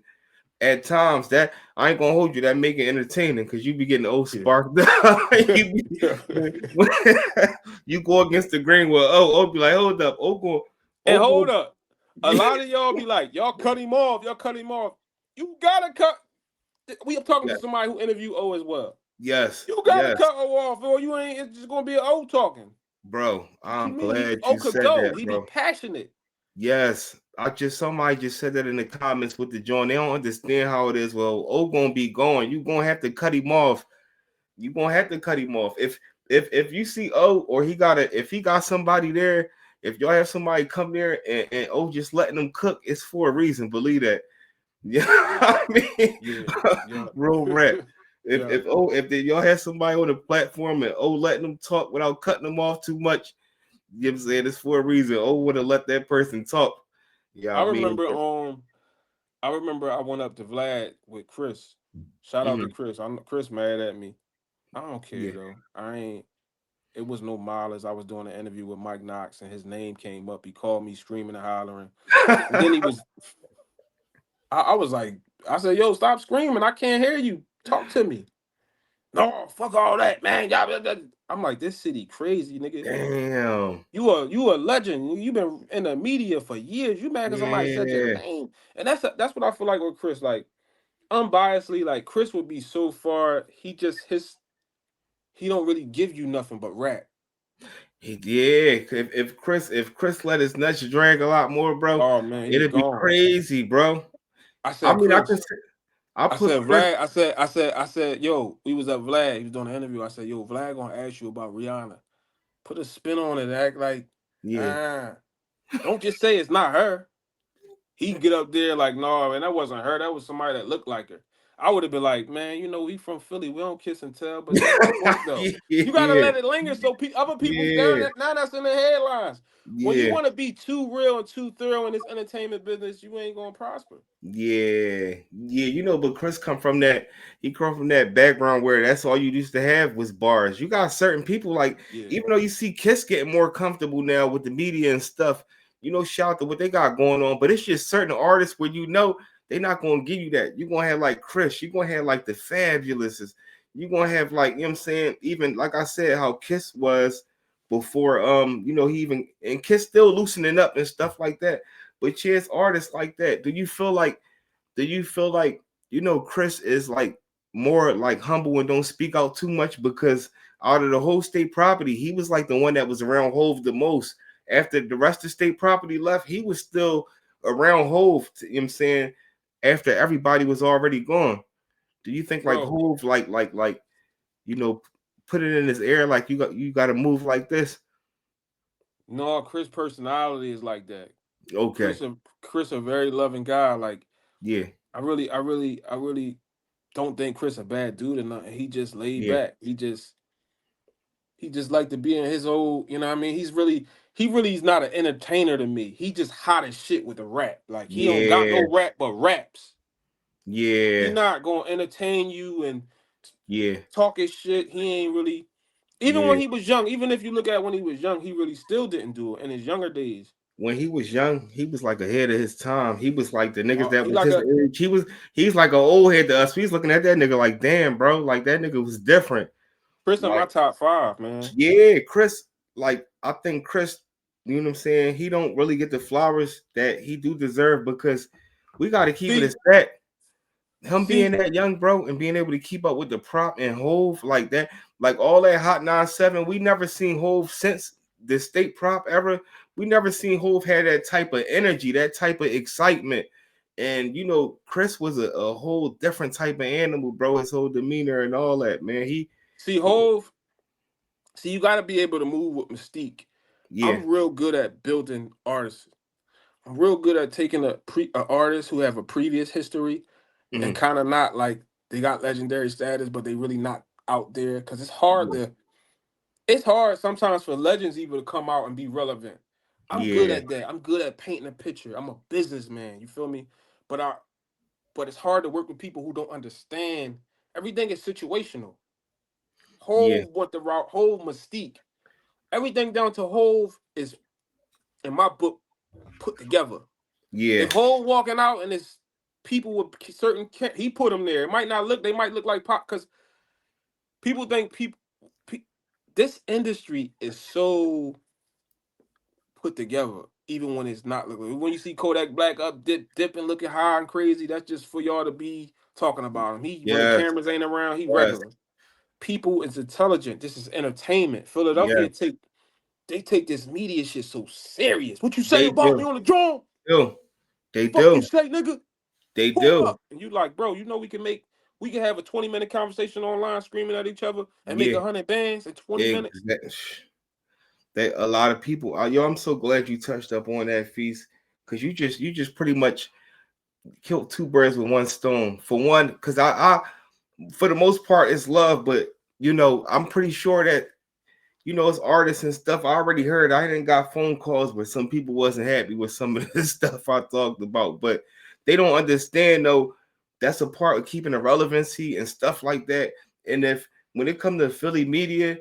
at times that I ain't gonna hold you, that make it entertaining because you be getting old Yeah. sparked up. Yeah. You go against the grain with oh be like, hold up, And oh hold go up. A lot of y'all be like, y'all cut him off. Y'all cut him off. You gotta cut. We are talking yeah, to somebody who interviewed O as well. yes, You gotta yes, cut O off, or you ain't. It's just gonna be an O talking. bro. What you I'm mean? glad O you could said go. that, He be bro. passionate. Yes. I just somebody just said that in the comments with the joint. They don't understand how it is. Well, oh gonna be going. You gonna have to cut him off. You gonna have to cut him off. If you see or if he got somebody there, if y'all have somebody come there and just letting them cook, it's for a reason. Believe that. Yeah, Yeah. I mean, Yeah. Yeah. real rap. Yeah. Y'all have somebody on the platform and letting them talk without cutting them off too much, you know what I'm saying, it's for a reason. Would have let that person talk. Yeah, I I mean, remember but, I remember I went up to Vlad with Chris. Shout out to mhm, Chris. I'm Chris mad at me. I don't care yeah. though. I ain't. It was no mileage. I was doing an interview with Mike Knox, and his name came up. He called me screaming and hollering, and then he was. I was like, I said, "Yo, stop screaming! I can't hear you. Talk to me." No, fuck all that, man. I'm like, this city crazy, nigga. Damn. You a legend. You been in the media for years. You mad because somebody said your Yeah. name, and that's what I feel like with Chris. Like, unbiasedly, like Chris would be so far. He don't really give you nothing but rap. Yeah, if Chris let his nuts drag a lot more, bro, Oh man, he be it'd be gone. crazy, bro. I I said, mean, Chris. I I put said, Chris. Vlad. I said, yo, we was at Vlad. He was doing an interview. I said, yo, Vlad gonna ask you about Rihanna. Put a spin on it. Act like, Yeah, ah, don't just say it's not her. He get up there like, no, man, that wasn't her. That was somebody that looked like her. I would have been like, man, you know, he from Philly. We don't kiss and tell, but that's the point, though. You gotta yeah, let it linger so other people yeah, now that's in the headlines. When you yeah. want to be too real and too thorough in this entertainment business, you ain't gonna prosper. Yeah, yeah, you know, but Chris come from that. He come from that background where that's all you used to have was bars. You got certain people like, Yeah, even though you see Kiss getting more comfortable now with the media and stuff, you know, shout out to what they got going on. But it's just certain artists where you know they're not gonna give you that. You're gonna have like Chris. You're gonna have like the Fabulouses. You're gonna have like, you know what I'm saying, even like I said, how Kiss was before. You know, he even and Kiss still loosening up and stuff like that. But chance artists like that, do you feel like you know Chris is like more like humble and don't speak out too much because out of the whole state property, he was like the one that was around Hove the most. After the rest of state property left, he was still around Hove, you know what I'm saying, after everybody was already gone. Do you think like bro. Hove like you know put it in his air like you got to move like this? No, Chris' personality is like that. Okay. Chris a very loving guy. Like Yeah. I really don't think Chris a bad dude or nothing. He just laid Yeah. back. He just like to be in his old, you know what I mean? He really is not an entertainer to me. He just hot as shit with the rap. Like he don't got Yeah. no rap but raps. He Yeah. not gonna entertain you and Yeah. talk his shit. He ain't really even Yeah. when he was young, even if you look at when he was young, he really still didn't do it in his younger days. when he was young, he was like ahead of his time. He was like the niggas that He was like his a age. He's like an old head to us. We was looking at that nigga like, damn, bro, like that nigga was different. Chris in my Like, top 5, man. yeah, Chris. Like, I think Chris, you know what I'm saying? He don't really get the flowers that he do deserve because we got to keep it a See, stat. Him being see, that young, bro, and being able to keep up with the prop and Hove like that, like all that hot 9-7, we never seen Hove since the state prop ever. We never seen Hove had that type of energy, that type of excitement. And you know, Chris was a whole different type of animal, bro. His whole demeanor and all that, man. see, He Hove. See, you got to be able to move with mystique. yeah. I'm real good at building artists. I'm real good at taking a artist who have a previous history and Mm-hmm. kind of not like they got legendary status, but they really not out there because it's hard Yeah. to. It's hard sometimes for legends even to come out and be relevant. I'm good Yeah. at that. I'm good at painting a picture. I'm a businessman. You feel me? But I but it's hard to work with people who don't understand. Everything is situational. Yeah. Hove what the route, Hove mystique. Everything down to Hove is in my book put together. Yeah. If Hove walking out and it's people with certain he put them there. It might not look. They might look like pop because people think pe- this industry is so put together, even when it's not looking. When you see Kodak Black up dipping, looking high and crazy, that's just for y'all to be talking about him. He when the Yes. cameras ain't around, he Yes. regular. People is intelligent. This is entertainment. Yes. Philadelphia take this media shit so serious. What you say They about me do. on the drum? Do. They Fuck you do. say, nigga. They Pull do. up. And you like, bro, you know we can have a 20-minute conversation online screaming at each other and make Yeah. 100 bands in 20 minutes. Exactly. That a lot of people. Yo, I'm so glad you touched up on that feast because you just pretty much killed two birds with one stone. For one, because I for the most part it's love, but you know I'm pretty sure that you know, as artists and stuff, I already heard. I didn't got phone calls where some people wasn't happy with some of the stuff I talked about, but they don't understand though. That's a part of keeping the relevancy and stuff like that. And if when it comes to Philly media,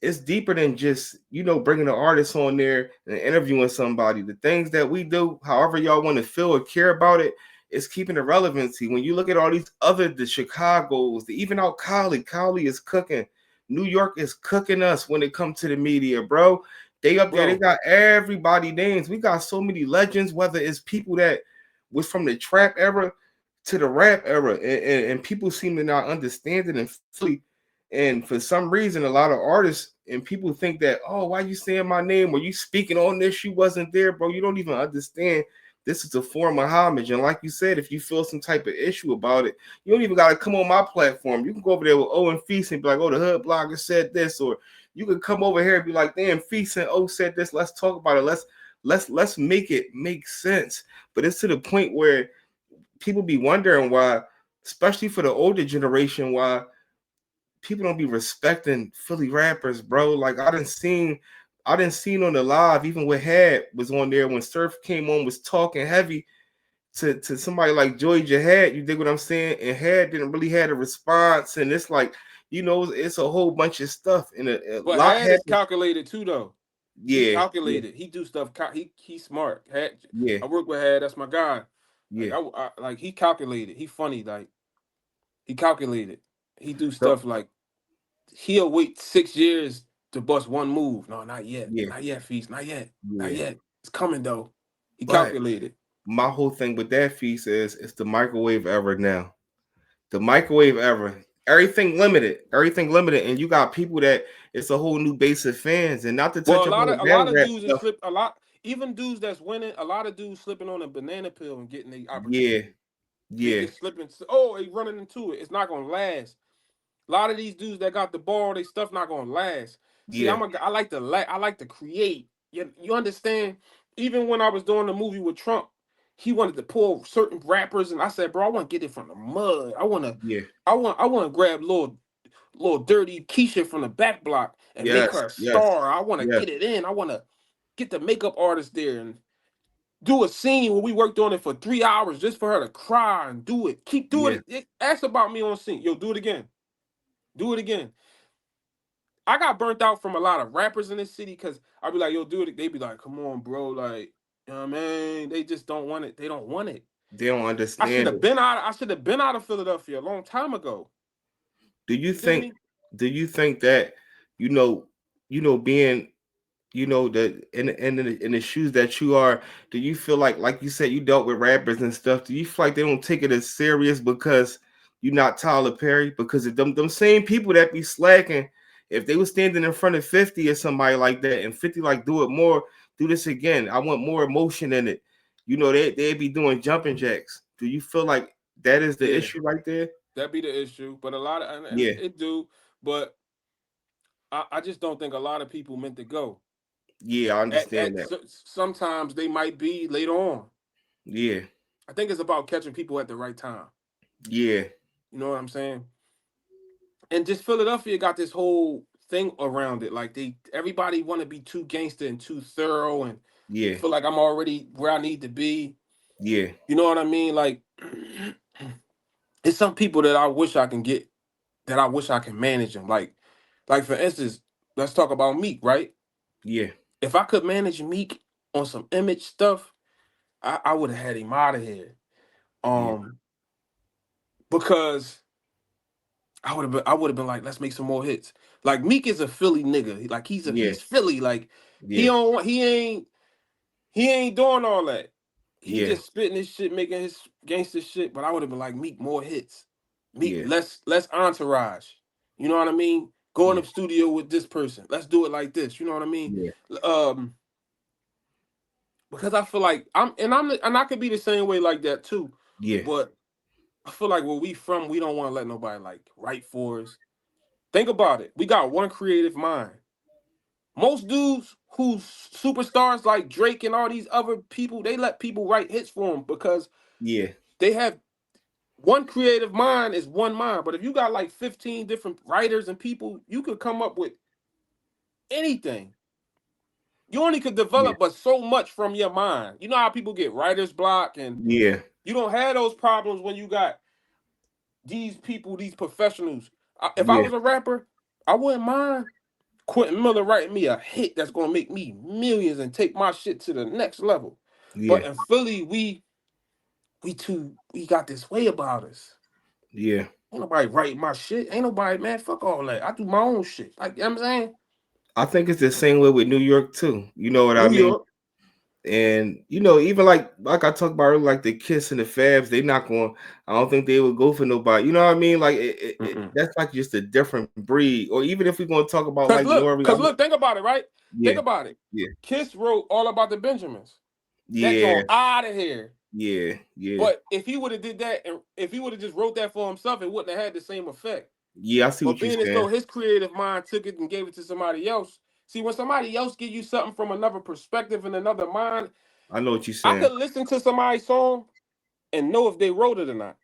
it's deeper than just you know bringing an artist on there and interviewing somebody. The things that we do, however y'all want to feel or care about it, is keeping the relevancy. When you look at all these other the Chicago's, the even out Cali is cooking. New York is cooking us when it comes to the media, bro. They up there, they Bro, got everybody names. We got so many legends, whether it's people that was from the trap era to the rap era, and people seem to not understand it and fully. And for some reason, a lot of artists and people think that, oh, why you saying my name? Or you speaking on this? You wasn't there, bro. You don't even understand. This is a form of homage. And like you said, if you feel some type of issue about it, you don't even got to come on my platform. You can go over there with O and Feast and be like, oh, the hood blogger said this, or you can come over here and be like, damn, Feast and O said this. Let's talk about it. Let's make it make sense. But it's to the point where people be wondering why, especially for the older generation, why people don't be respecting Philly rappers, bro. Like I didn't seen on the live, even with Had was on there when Surf came on, was talking heavy to somebody like Joy Jihad. You dig what I'm saying? And Had didn't really have a response, and it's like you know, it's a whole bunch of stuff, and a but lot Had is happened. calculated too, though. He Yeah, yeah, calculated. He do stuff. He smart. yeah, I work with Had. That's my guy. Like yeah. like he calculated. He funny. Like he calculated. He do So stuff like he'll wait 6 years to bust one move. No, not yet. yeah, Not yet, Feast. Not yet. Not yeah. yet. It's coming though. He But calculated. my whole thing with that feast is it's the microwave era now. The microwave era. Everything limited, and you got people that it's a whole new base of fans, and not to Well, touch up on the a lot battle of rap dudes is stuff. slip a lot. Even dudes that's winning, a lot of dudes slipping on a banana pill and getting the Yeah, opportunity. They yeah, just slipping. Oh, they running into it. It's not gonna last. A lot of these dudes that got the ball, they stuff not gonna last. See, yeah, I like to I like to create. You understand? Even when I was doing the movie with Trump, he wanted to pull certain rappers, and I said, bro, I want to get it from the mud. yeah. I want to grab little dirty Keisha from the back block and make Yes, her a yes, star. I want to yes, get it in. I want to get the makeup artist there and do a scene where we worked on it for 3 hours just for her to cry and do it. Keep doing yeah, it. Ask about me on scene. Yo, do it again. Do it again. I got burnt out from a lot of rappers in this city because I'd be like, yo, do it. They be like, come on, bro. Like, You know what I mean? They just don't want it. They don't want it. They don't I should understand have it. been out. I should have been out of Philadelphia a long time ago. Do you You feel think? me? Do you think that you know, being that in the shoes that you are, do you feel like you said you dealt with rappers and stuff? Do you feel like they don't take it as serious because you're not Tyler Perry? Because of them same people that be slacking, if they were standing in front of 50 or somebody like that, and 50 like do it more, do this again. I want more emotion in it. They'd be doing jumping jacks. Do you feel like that is the Yeah, issue right there? that be the issue. But a lot of and Yeah, it do. But I just don't think a lot of people meant to go. yeah, I understand At that. sometimes they might be later on. Yeah, I think it's about catching people at the right time. yeah, You know what I'm saying? And just Philadelphia got this whole thing around it. Like everybody want to be too gangster and too thorough and yeah, feel like I'm already where I need to be. yeah, You know what I mean? Like it's some people that I wish I can get, that I wish I can manage them. Like for instance, let's talk about Meek, right? yeah, If I could manage Meek on some image stuff, I would have had him out of here. yeah, Because I would have been like, let's make some more hits. Like Meek is a Philly nigga. Like yeah, he's Philly. Like he yeah, don't want he ain't doing all that. He yeah, just spitting his shit, making his gangster shit. But I would have been like, Meek, more hits. Meek, yeah, less entourage. You know what I mean? Go in yeah, the studio with this person. Let's do it like this. You know what I mean? yeah, Um, because I feel like and I could be the same way like that too. yeah, But I feel like where we from, we don't want to let nobody like write for us. Think about it. We got one creative mind. Most dudes who's superstars like Drake and all these other people, they let people write hits for them because yeah, they have one creative mind is one mind. But if you got like 15 different writers and people, you could come up with anything. You only could yeah, develop but so much from your mind. You know how people get writer's block and yeah, you don't have those problems when you got these people, these professionals. If I yeah, was a rapper, I wouldn't mind Quentin Miller writing me a hit that's gonna make me millions and take my shit to the next level. yeah, But in Philly, we got this way about us. yeah. Ain't nobody writing my shit. Ain't nobody, man. Fuck all that. I do my own shit. Like you know what I'm saying? I think it's the same way with New York too. You know what I New mean? York. And even like I talked about earlier, like the Kiss and the Fabs, they not going. I don't think they would go for nobody. You know what I mean? Like Mm-mm. that's like just a different breed. Or even if we're gonna talk about like Nori, Cause look, think about it, right? Think yeah, about it. yeah, Kiss wrote all about the Benjamins. That yeah, joint out of here. yeah, yeah, But if he would have did that, and if he would have just wrote that for himself, it wouldn't have had the same effect. yeah. I see But what you're being as saying. though his creative mind took it and gave it to somebody else. See, when somebody else give you something from another perspective and another mind, I know what you're I saying. could listen to somebody's song and know if they wrote it or not.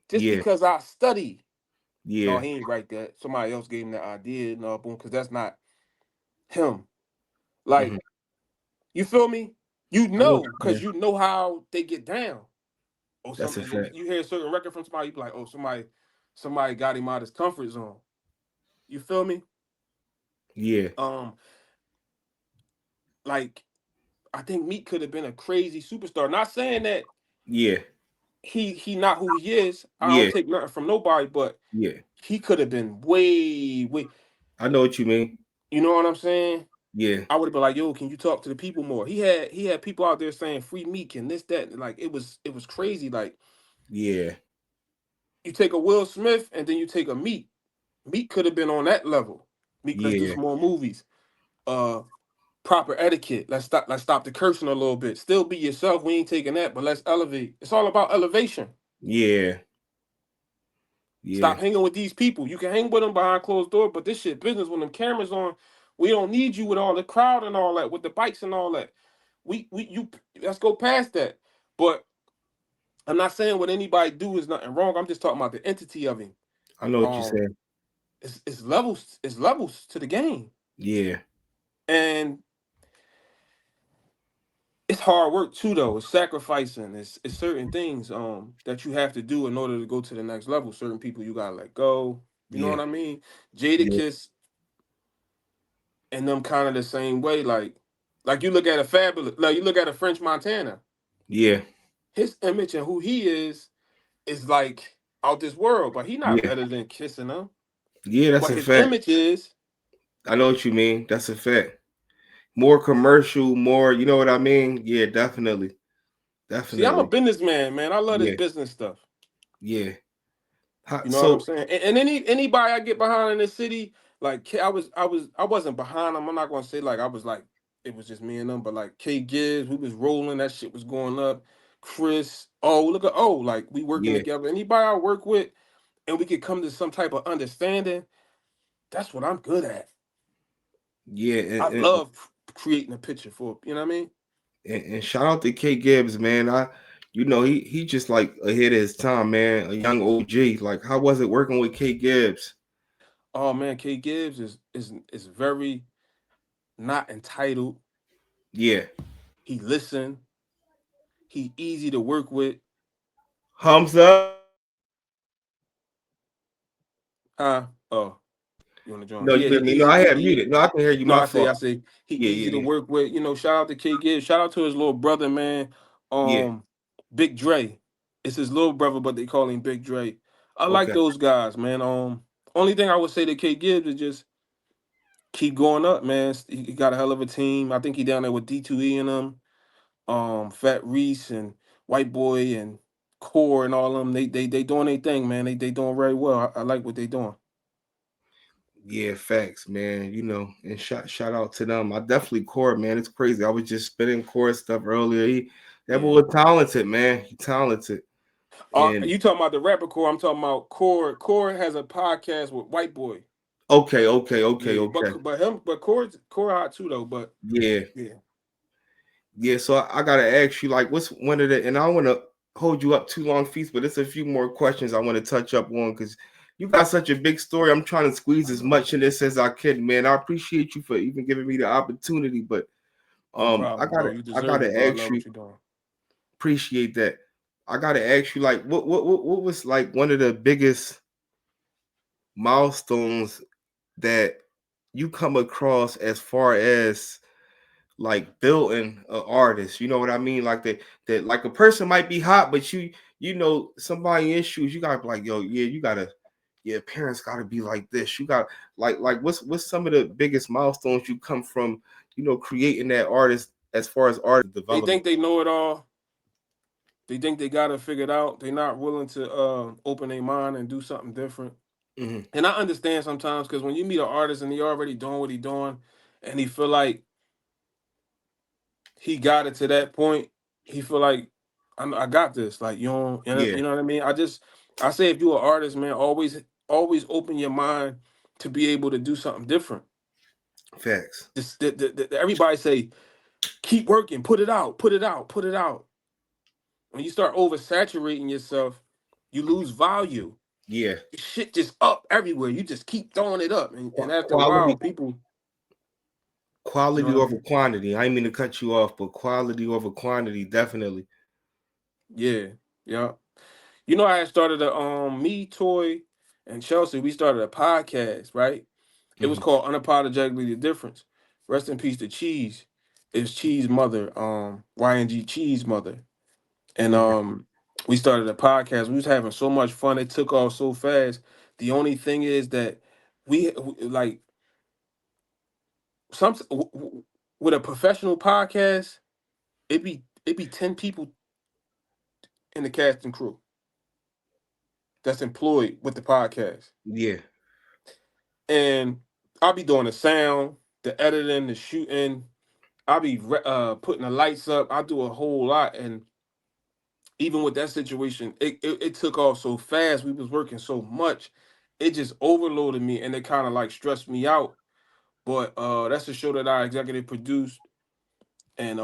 Just Yeah, because I study. No, yeah, he ain't write that. Somebody else gave him that idea. No, boom, because that's not him. hmm, Like, you feel me? You I know what know, you're because saying. you know how they get down. Or That's a something. fact. You hear a certain record from somebody, you be like, oh, somebody got him out his comfort zone. You feel me? Yeah, Um, like I think Meek could have been a crazy superstar. Not saying that yeah, he not who he is. I don't yeah, take nothing from nobody, but yeah. he could have been way. I know what you mean. You know what I'm saying? Yeah, I would have been like, yo, can you talk to the people more? He had people out there saying free Meek and this, that. Like it was crazy. Like yeah, you take a Will Smith and then you take a Meek. Meek could have been on that level. Meek, let's do yeah, some more movies. Uh Proper etiquette. Let's stop the cursing a little bit. Still be yourself. We ain't taking that, but let's elevate. It's all about elevation. yeah, Stop yeah, hanging with these people. You can hang with them behind closed door, but this shit business when them cameras on, we don't need you with all the crowd and all that, with the bikes and all that. We you let's go past that. But I'm not saying what anybody do is nothing wrong. I'm just talking about the entity of him. I know what you're Um, saying. it's levels to the game. Yeah, And it's hard work too though. It's sacrificing. It's certain things that you have to do in order to go to the next level. Certain people you gotta let go. You know yeah, what I mean? Jada yeah, Kiss and them kind of the same way. Like Like you look at a Fabulous, like you look at a French Montana. Yeah, His image and who he is like out this world, but he not yeah, better than Kissing them. yeah. That's But a his fact. image is. I know what you mean. That's a fact. More commercial, more. You know what I mean? Yeah, definitely, See, I'm a definitely. businessman, man. I love this Yeah, business stuff. yeah. You know what I'm So saying? And anybody I get behind in the city, like I wasn't behind them. I'm not gonna say like I was like it was just me and them, but like K Gibbs, we was rolling, that shit was going up. Chris, look at like we working yeah, together. Anybody I work with, and we could come to some type of understanding. That's what I'm good at. yeah, I love creating a picture for you know what I mean. and shout out to K Gibbs, man. He just like ahead of his time, man. A young OG. Like, how was it working with K Gibbs? Oh man, K Gibbs is very not entitled. Yeah, He listen. He easy to work with. thumbs up. Huh? Oh, you want to join? No, you Yeah, he didn't. No, easy. I had muted. No, I can hear you. No, My I fault. say he Yeah, easy to yeah, work with. You know, shout out to K Gibbs. Shout out to his little brother, man. yeah. Big Dre. It's his little brother, but they call him Big Dre. I like Okay. those guys, man. Only thing I would say to K Gibbs is just keep going up, man. He got a hell of a team. I think he down there with D2E and them, Fat Reese and White Boy and Core and all them. They doing their thing, man. They doing very well. I like what they doing. Yeah, facts, man. And shout out to them. I definitely Core, man. It's crazy. I was just spinning Core stuff earlier. That Yeah. boy talented, man. He talented. And You talking about the rapper Core? I'm talking about Core. Core has a podcast with White Boy. okay, okay, okay, Yeah, okay. but Core hot too though. But Yeah, yeah, yeah. So I gotta ask you, like, what's one of the and I don't wanna hold you up too long, Feast, but it's a few more questions I want to touch up on because you got such a big story. I'm trying to squeeze as much in this as I can, man. I appreciate you for even giving me the opportunity, but no I problem, bro. gotta You I deserve it, gotta bro. I ask love you. what you're doing. Appreciate that. I gotta ask you, like, what was like one of the biggest milestones that you come across as far as like building an artist? You know what I mean? Like that like a person might be hot, but somebody in shoes, you gotta be like, yo, yeah, you gotta, yeah, parents gotta be like this. You got like what's some of the biggest milestones you come from, creating that artist as far as artist They development? think they know it all. They think they got it figured out. They're not willing to open their mind and do something different. Hmm. And I understand sometimes because when you meet an artist and he already doing what he doing, and he feel like he got it to that point, he feel like I got this. Like Yeah, you know what I mean. I say if you're an artist, man, always open your mind to be able to do something different. facts. Everybody say keep working, put it out, put it out, put it out. When you start oversaturating yourself, you lose value. Yeah. Shit just up everywhere. You just keep throwing it up, and after a while, Quality people, you quality know, over quantity. I ain't mean to cut you off, but quality over quantity, definitely. yeah, yeah. You know, I had started me, Toy, and Chelsea. We started a podcast, right? It was Hmm. called Unapologetically the Difference. Rest in peace to Cheese. It's Cheese Mother, YNG Cheese Mother, and Okay. we started a podcast. We was having so much fun. It took off so fast. The only thing is that like some with a professional podcast, it be 10 people in the cast and crew that's employed with the podcast. Yeah. And I'll be doing the sound, the editing, the shooting. I'll be putting the lights up. I do a whole lot. And even with that situation, it took off so fast. We was working so much. It just overloaded me and it kind of like stressed me out. But that's a show that I executive produced and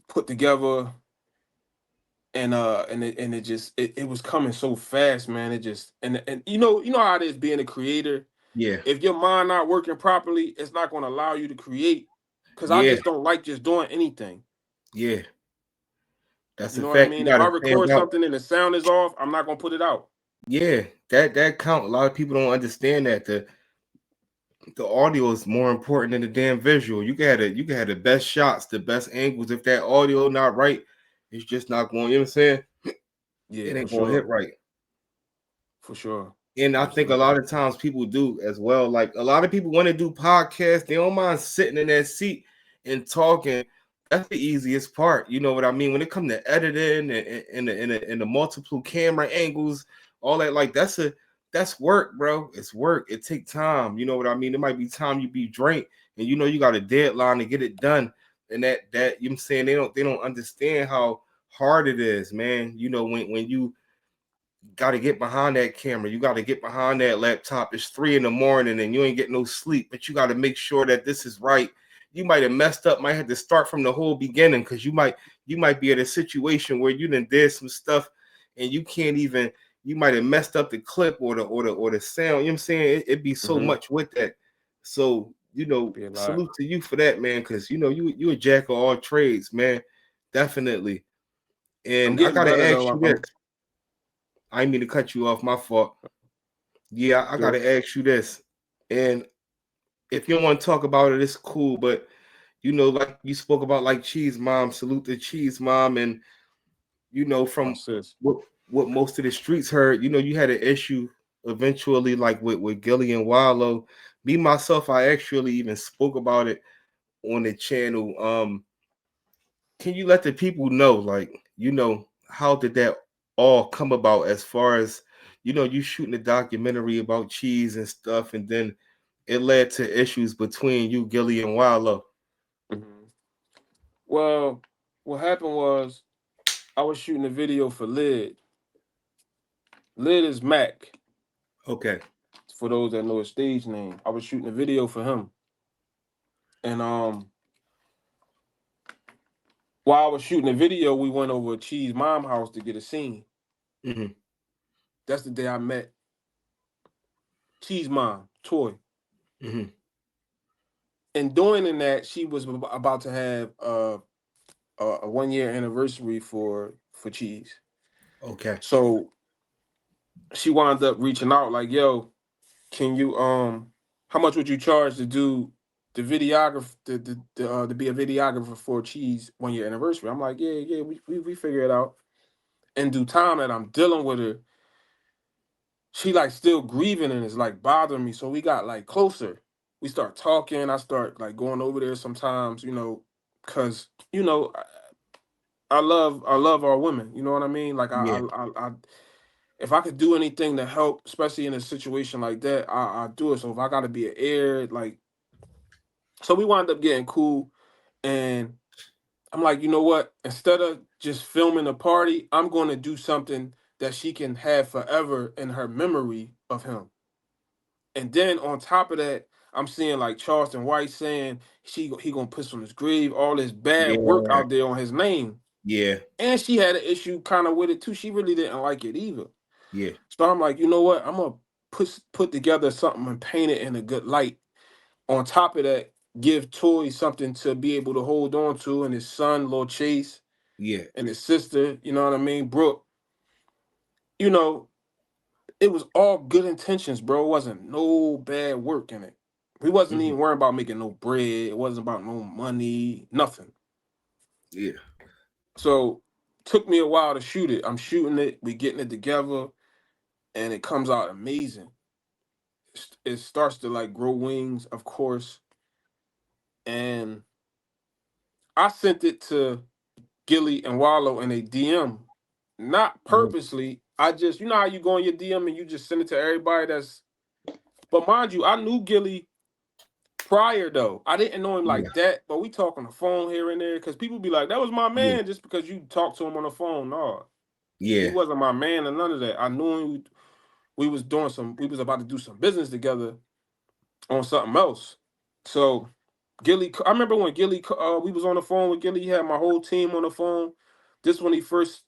put together and it just it was coming so fast, man. It just and you know how it is being a creator. Yeah. If your mind not working properly, it's not going to allow you to create. Because I Yeah. just don't like just doing anything. Yeah. That's You a know what I fact. You mean? If I gotta stand record out. something and the sound is off, I'm not gonna put it out. Yeah. That count. A lot of people don't understand that. the audio is more important than the damn visual. You can have the best shots, the best angles. If that audio not right, it's just not going. You know what I'm saying? Yeah, It for ain't going to hit sure. right. For sure. And I think a Absolutely. lot of times people do as well. Like a lot of people want to do podcasts, they don't mind sitting in that seat and talking. That's the easiest part. You know what I mean? When it comes to editing and the multiple camera angles, all that, like that's work, bro. It's work. It take time. You know what I mean? It might be time you be drained, and you know you got a deadline to get it done. And that you know what I'm saying, they don't understand how hard it is, man. You know, when you got to get behind that camera. You got to get behind that laptop. It's 3 a.m. and you ain't getting no sleep, but you got to make sure that this is right. You might have messed up, might have to start from the whole beginning because you might be in a situation where you done did some stuff and you can't even, you might have messed up the clip or the sound. You know what I'm saying? It'd be so Mm-hmm. much with that. So, Be a lot. salute to you for that, man, because you a jack of all trades, man. Definitely. I'm And I getting gotta better ask though. you this. I didn't mean to cut you off, my fault. Yeah, I Good. gotta ask you this, and if you don't want to talk about it, it's cool. But like you spoke about, like Cheese Mom, salute to Cheese Mom, and My from sis. what most of the streets heard, you had an issue eventually, like with Gillie and Wallo. Me myself, I actually even spoke about it on the channel. Can you let the people know, like, how did that all come about as far as, you shooting a documentary about cheese and stuff, and then it led to issues between you, Gillie, and Wallo. Mm-hmm. Well, what happened was I was shooting a video for Lid. Lid is Mac, Okay. for those that know his stage name. I was shooting a video for him. And while I was shooting the video, we went over to Cheese Mom house to get a scene. Hmm. That's the day I met Cheese Mom, Toy. Hmm. And doing that, she was about to have a 1 year anniversary for Cheese. Okay. So she wound up reaching out like, "Yo, can you how much would you charge to do the videographer to be a videographer for Cheese 1 year anniversary?" I'm like, "Yeah, we figure it out." In due time that I'm dealing with her, she like still grieving and it's like bothering me. So we got like closer. We start talking. I start like going over there sometimes, because I love our women. You know what I mean? Like Yeah. I if I could do anything to help, especially in a situation like that, I do it. So if I got to be an heir, like, so we wind up getting cool, and I'm like, you know what? Instead of just filming a party, I'm going to do something that she can have forever in her memory of him. And then on top of that, I'm seeing like Charleston White saying he gonna piss on his grave, all this bad work Yeah. out there on his name. Yeah. And she had an issue kind of with it too. She really didn't like it either. Yeah. So I'm like, you know what? I'm gonna put together something and paint it in a good light. On top of that, give Toy something to be able to hold on to, and his son, Lil Chase, Yeah. and his sister, you know what I mean, Brooke. You know, it was all good intentions, bro. It wasn't no bad work in it. We wasn't Hmm. even worrying about making no bread. It wasn't about no money, nothing. Yeah. So took me a while to shoot it. I'm shooting it, we getting it together, and it comes out amazing. It starts to like grow wings, of course, and I sent it to Gillie and Wallo in a DM, not Hmm. purposely. I just, you know how you go in your DM and you just send it to everybody that's. But mind you, I knew Gillie prior though. I didn't know him Yeah. like that, but we talk on the phone here and there because people be like, "That was my Yeah. man," just because you talk to him on the phone. No, he Yeah. wasn't my man and none of that. I knew him. We was doing some. We was about to do some business together on something else. So Gillie, I remember when Gillie, we was on the phone with Gillie. He had my whole team on the phone. This when he first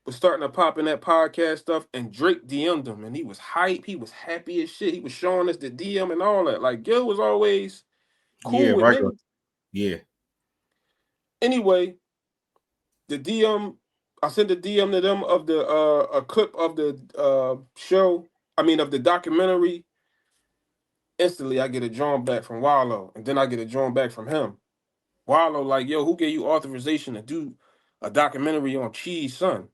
was starting to pop in that podcast stuff, and Drake DM'd him, and he was hype. He was happy as shit. He was showing us the DM and all that. Like Gil was always Yeah. cool with Right. me. Yeah. Anyway, the DM, I sent the DM to them of the a clip of the show. I mean of the documentary, Instantly, I get a drawing back from Wallo, and then I get a drawing back from him. Wallo like, yo, who gave you authorization to do a documentary on Cheese son?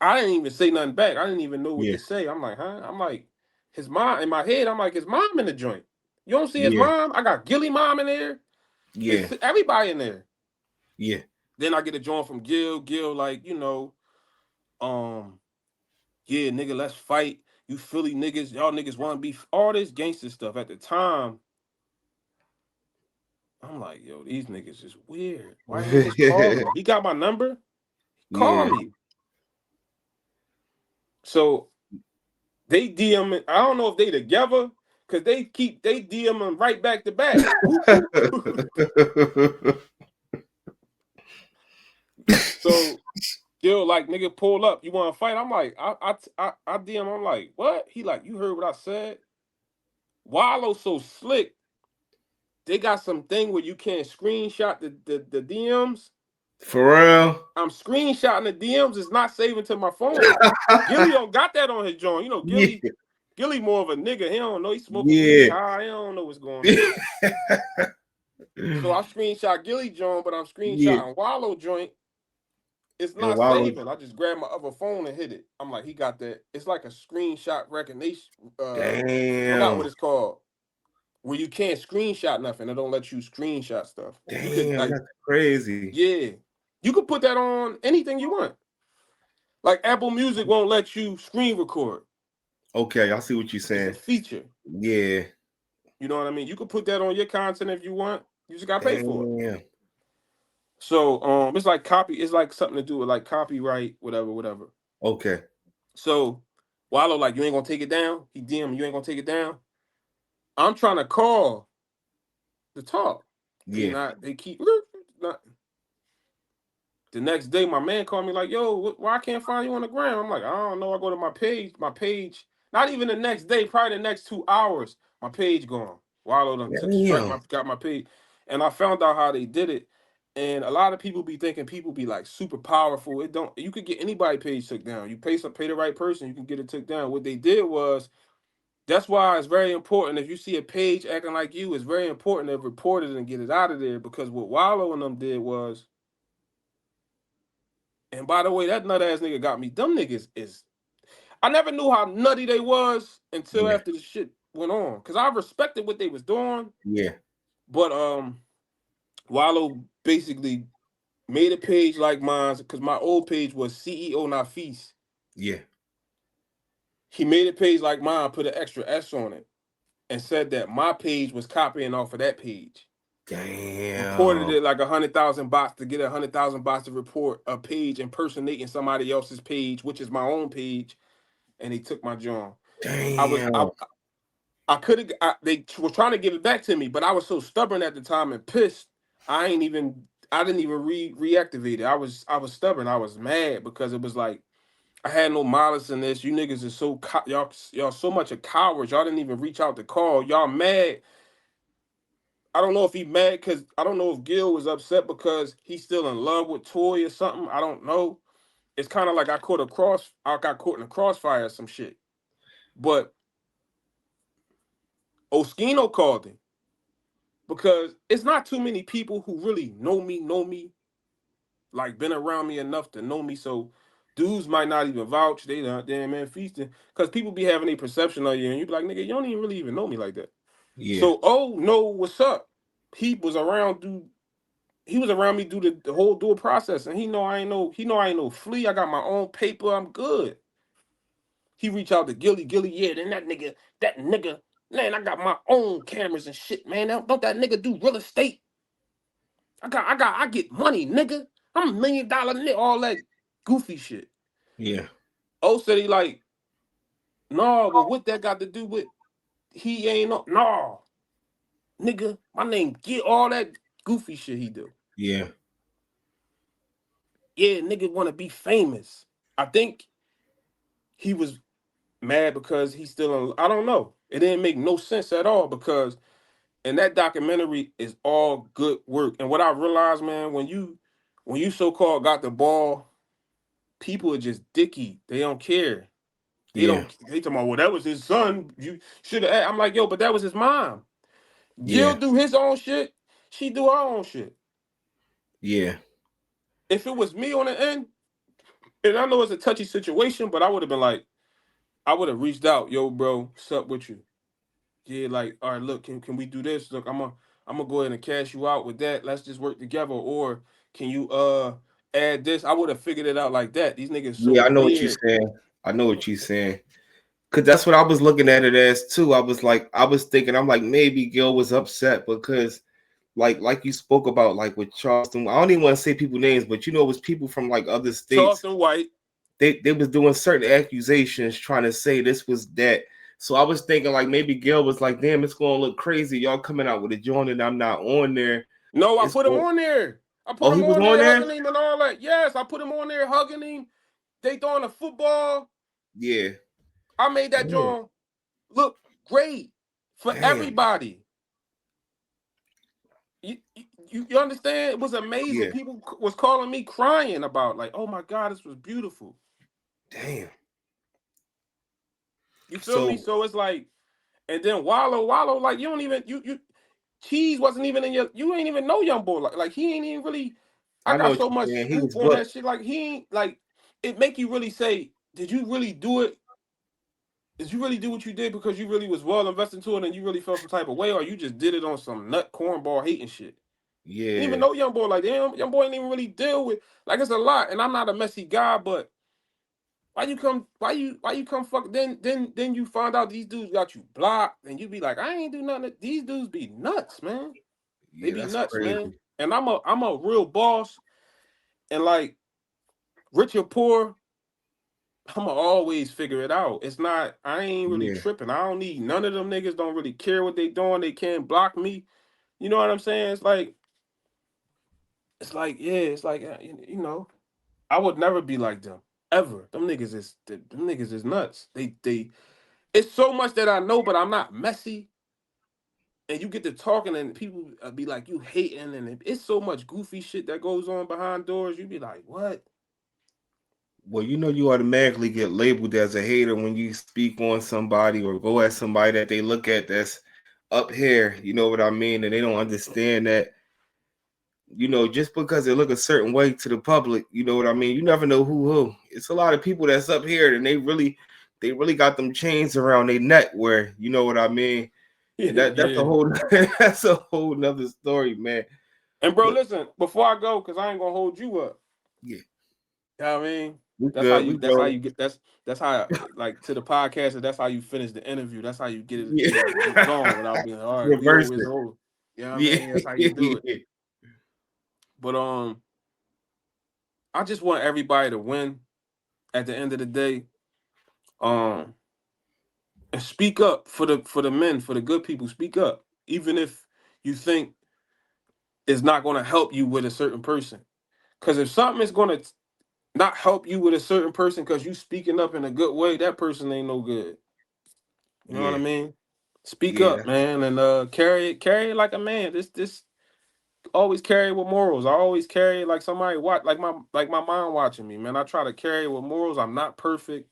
I didn't even say nothing back. I didn't even know what Yeah. to say. I'm like, huh? I'm like, his mom in my head. I'm like, his mom in the joint. You don't see his Yeah. mom? I got Gillie mom in there. Yeah. It's everybody in there. Yeah. Then I get a joint from Gil. Gil, like, yeah, nigga, let's fight. You Philly niggas, y'all niggas want to be all this gangster stuff. At the time, I'm like, yo, these niggas is weird. Why he just call me? He got my number. Call Yeah. me. So they DM it. I don't know if they together because they DM them right back to back. Whoop, whoop. So Gil like, nigga, pull up. You want to fight? I'm like, I DM. I'm like, what? He like, you heard what I said? Wallo so slick. They got some thing where you can't screenshot the DMs. For real? I'm screenshotting the DMs. It's not saving to my phone. Gillie don't got that on his joint. You know, Yeah. Gillie more of a nigga. He don't know. He smoking weed. Yeah. High. He don't know what's going on. So I screenshot Gillie joint, but I'm Yeah. screenshotting Wallo joint. It's And not Wallo. saving. I just grabbed my other phone and hit it. I'm like, he got that. It's like a screenshot recognition. Forgot what Damn. it's called. Where you can't screenshot nothing. It don't let you screenshot stuff. You could Damn, like, that's crazy. yeah, you could put that on anything you want. Like Apple Music won't let you screen record. Okay, I see what you're It's a saying. feature. Yeah. You know what I mean? You could put that on your content if you want. You just gotta pay for it. Damn. So it's like copy. It's like something to do with like copyright, whatever. Okay. So Wallo like, you ain't gonna take it down. He DM, you ain't gonna take it down. I'm trying to call the talk. Yeah. They keep not. The next day, my man called me like, yo, why I can't find you on the gram? I'm like, I don't know. I go to my page. Not even the next day, probably the next 2 hours, my page gone. Wallo done Damn. got my page. And I found out how they did it. And a lot of people be thinking people be like super powerful. It don't, you could get anybody page took down. You pay the right person, you can get it took down. What they did was, that's why it's very important. If you see a page acting like you, it's very important to report it and get it out of there. Because what Wallo and them did was, and by the way, that nut ass nigga got me. Them niggas is, I never knew how nutty they was until Yeah. after the shit went on. Cause I respected what they was doing. Yeah. But Wallo basically made a page like mine, because my old page was CEO Nafees. Yeah. He made a page like mine, put an extra S on it, and said that my page was copying off of that page. Reported Damn. it like 100,000 bots to get 100,000 bots to report a page impersonating somebody else's page, which is my own page, and they took my joint. Damn. I could have. They were trying to give it back to me, but I was so stubborn at the time and pissed. I didn't even reactivate it. I was stubborn. I was mad because it was like, I had no malice in this. You niggas is so y'all so much of cowards. Y'all didn't even reach out to call. Y'all mad. I don't know if he mad because I don't know if Gil was upset because he's still in love with Toy or something. I don't know. It's kind of like I got caught in a crossfire or some shit. But Oschino called him because it's not too many people who really know me, like been around me enough to know me. So dudes might not even vouch. They not damn man feasting because people be having a perception of you, and you be like, nigga, you don't even really even know me like that. Yeah. So no, what's up? He was around, dude. He was around me through the whole dual process, and he know I ain't no flea. I got my own paper. I'm good. He reached out to Gillie. Gillie, yeah, then that nigga, man, I got my own cameras and shit, man. Don't that nigga do real estate? I get money, nigga. I'm $1 million nigga, all that goofy shit. Yeah. Oh, said he like, no, but what that got to do with he ain't no, nigga, my name get all that goofy shit he do. Yeah. Yeah, nigga wanna be famous. I think he was mad because he's still in, I don't know. It didn't make no sense at all because and that documentary is all good work. And what I realized, man, when you so-called got the ball, people are just dicky. They don't care. They Yeah. don't. They talking about, well, that was his son. You should have. I'm like, yo, but that was his mom. Gil Yeah. do his own shit. She do her own shit. Yeah. If it was me on the end, and I know it's a touchy situation, but I would have been like, I would have reached out, yo, bro, what's up with you? Yeah, like, all right, look, can we do this? Look, I'm gonna go ahead and cash you out with that. Let's just work together. Or can you add this? I would have figured it out like that. These niggas so Yeah, I know what you're weird. saying. I know what you're saying. Cause that's what I was looking at it as too. I was thinking, I'm like, maybe Gil was upset because like you spoke about, like with Charleston. I don't even want to say people names, but it was people from like other states. Charleston White. They was doing certain accusations trying to say this was that. So I was thinking like maybe Gil was like, damn, it's gonna look crazy. Y'all coming out with a joint and I'm not on there. No, I It's put him going, on there. I put oh, he him was on on there there? hugging him and all that. Yes, I put him on there hugging him. They throwing the football. Yeah. I made that Damn. joint look great for Damn. everybody. You understand? It was amazing. Yeah. People was calling me crying about like, oh my God, this was beautiful. Damn. You feel me? So So it's like, and then Wallo, like you don't even Cheese wasn't even in you ain't even know Young Boy. Like he ain't even really. I I know got what so you're much saying. He scoop was on booked. that shit. Like he ain't like it make you really say, did you really do it? Did you really do what you did because you really was well invested into it and you really felt some type of way, or you just did it on some nut cornball hating shit? Didn't even Yeah. know Young Boy like damn. Young Boy didn't even really deal with like it's a lot. And I'm not a messy guy, but why you come fuck then you find out these dudes got you blocked and you be like, I ain't do nothing. These dudes be nuts, man. They Yeah, be that's nuts, man. crazy. And I'm a real boss. And like rich or poor, I'ma always figure it out. It's not, I ain't really Yeah. tripping. I don't need none of them niggas don't really care what they doing. They can't block me. You know what I'm saying? Yeah, it's like you know, I would never be like them. Ever. Them niggas is nuts. They it's so much that I know, but I'm not messy. And you get to talking and people be like, you hating, and it's so much goofy shit that goes on behind doors. You be like, what? Well, you automatically get labeled as a hater when you speak on somebody or go at somebody that they look at that's up here. You know what I mean? And they don't understand that, just because they look a certain way to the public, you know what I mean? You never know who. It's a lot of people that's up here and they really got them chains around their neck where, you know what I mean? And that's a Yeah. whole that's a whole nother story, man. And bro, But listen, before I go, because I ain't gonna hold you up. yeah, You know what I mean? we That's how good, you we that's how go. you get that's how like to the podcast, and that's how you finish the interview. That's how you get it Yeah. going without being all right, we Reverse over his it. whole. You know what I Yeah. mean? That's how you do it. But I just want everybody to win at the end of the day. Um and speak up for the men, for the good people. Speak up. Even if you think it's not gonna help you with a certain person. Because if something is gonna not help you with a certain person because you speaking up in a good way, that person ain't no good. You know what I Yeah. mean? Speak Yeah. up, man, and carry it like a man. This always carry it with morals. I always carry it like somebody watch like my mom watching me, man. I try to carry it with morals. I'm not perfect,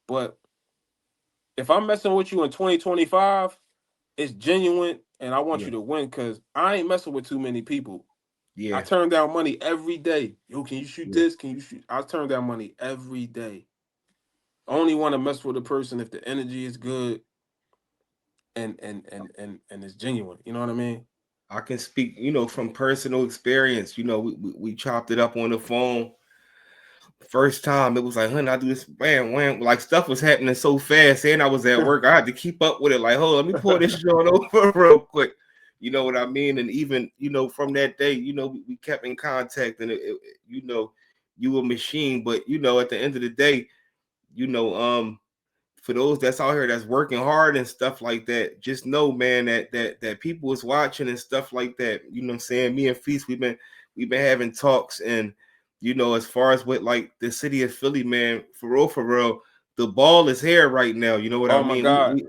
but if I'm messing with you in 2025, it's genuine and I want Yeah. you to win because I ain't messing with too many people. I Yeah. turn down money every day. Yo, can you shoot Yeah. this? Can you shoot? I turn down money every day. I only want to mess with a person if the energy is good and it's genuine. You know what I mean? I can speak, from personal experience. We chopped it up on the phone. First time it was like, honey, I do this, bam, wham. Like stuff was happening so fast, and I was at work. I had to keep up with it. Like, hold on, let me pull this joint over real quick. You know what I mean? And even, from that day, we kept in contact, and you a machine. But at the end of the day, you know, for those that's out here that's working hard and stuff like that, just know, man, that people is watching and stuff like that. You know what I'm saying? Me and Feast, we've been having talks, and as far as with like the city of Philly, man, for real, the ball is here right now. You know what I Oh my mean? God.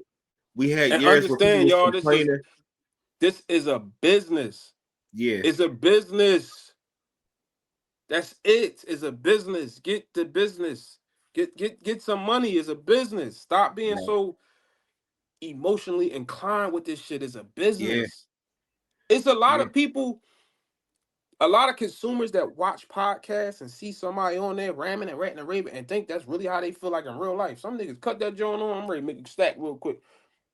We had And years where people understand, was y'all, complaining. this is a business. Yeah, It's a business. That's it. It's a business. Get the business. Get some money. It's a business. Stop being Right. so emotionally inclined with this shit. It's a Yeah. business. It's a lot Yeah. of people, a lot of consumers that watch podcasts and see somebody on there ramming and ranting and raving and think that's really how they feel like in real life. Some niggas cut that joint on. I'm ready to make a stack real quick.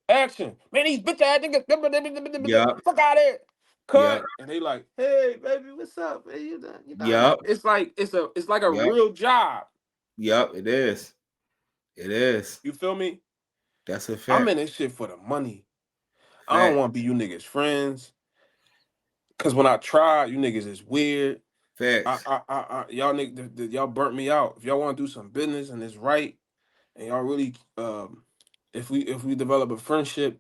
Action. Man, these bitch ass niggas, Yup. fuck out of here. Cut. Yup. And they like, hey baby, what's up? Hey, you know, Yup. it's like it's like a Yup. real job. Yup. It is. It is. You feel me? That's a I'm fact. in this shit for the money. I don't Fact. want to be you niggas friends. Cause when I tried, you niggas is weird. Facts. Y'all niggas, y'all burnt me out. If y'all want to do some business and it's right, and y'all really, if we develop a friendship,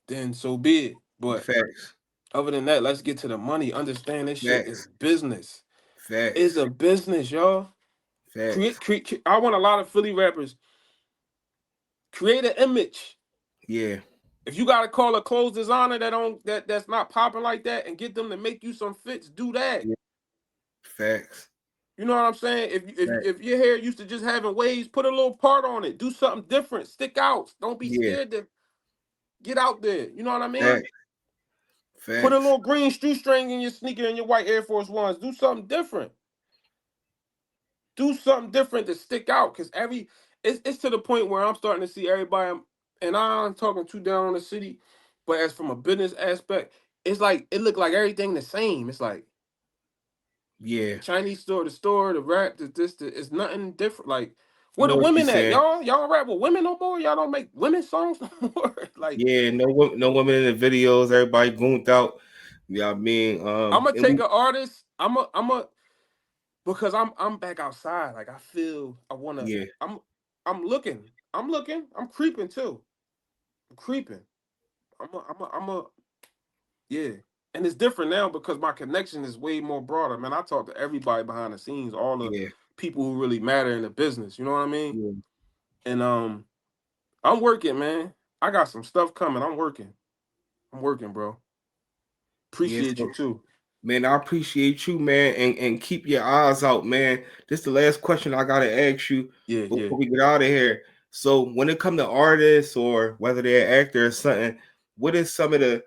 then so be it. But Facts. other than that, let's get to the money. Understand this shit is Facts. business. It's Facts. a business, y'all. Facts. I want a lot of Philly rappers. Create an image. Yeah. If you gotta call a clothes designer that's not popping like that and get them to make you some fits, do that. Yeah. Facts. You know what I'm saying? Facts. If your hair used to just having waves, put a little part on it. Do something different. Stick out. Don't be Yeah. scared to get out there. You know what I mean? Facts. Put a Facts. little green shoestring in your sneaker and your white Air Force Ones. Do something different. Do something different to stick out. Cause it's to the point where I'm starting to see everybody, and I'm talking too down on the city, but as from a business aspect, it's like it look like everything the same. It's like Yeah. the Chinese store, the store, the rap, it's nothing different. Like, I where the know what you're women at? saying. Y'all rap with women no more? Y'all don't make women songs no more? Like, Yeah. No women in the videos. Everybody gooned out. Yeah. I mean, I'm gonna and take we. an artist. Because I'm back outside. Like, I feel I wanna. Yeah. I'm looking. I'm looking. I'm creeping too. I'm creeping. I'm a. Yeah. And it's different now because my connection is way more broader. Man, I talk to everybody behind the scenes, all the Yeah. people who really matter in the business. You know what I mean? Yeah. And I'm working, man. I got some stuff coming. I'm working. I'm working, bro. Yeah. Appreciate you So, too. man, I appreciate you, man, and keep your eyes out, man. This is the last question I gotta ask you Yeah, yeah. before we get out of here. So, when it come to artists or whether they're an actor or something, what is some of the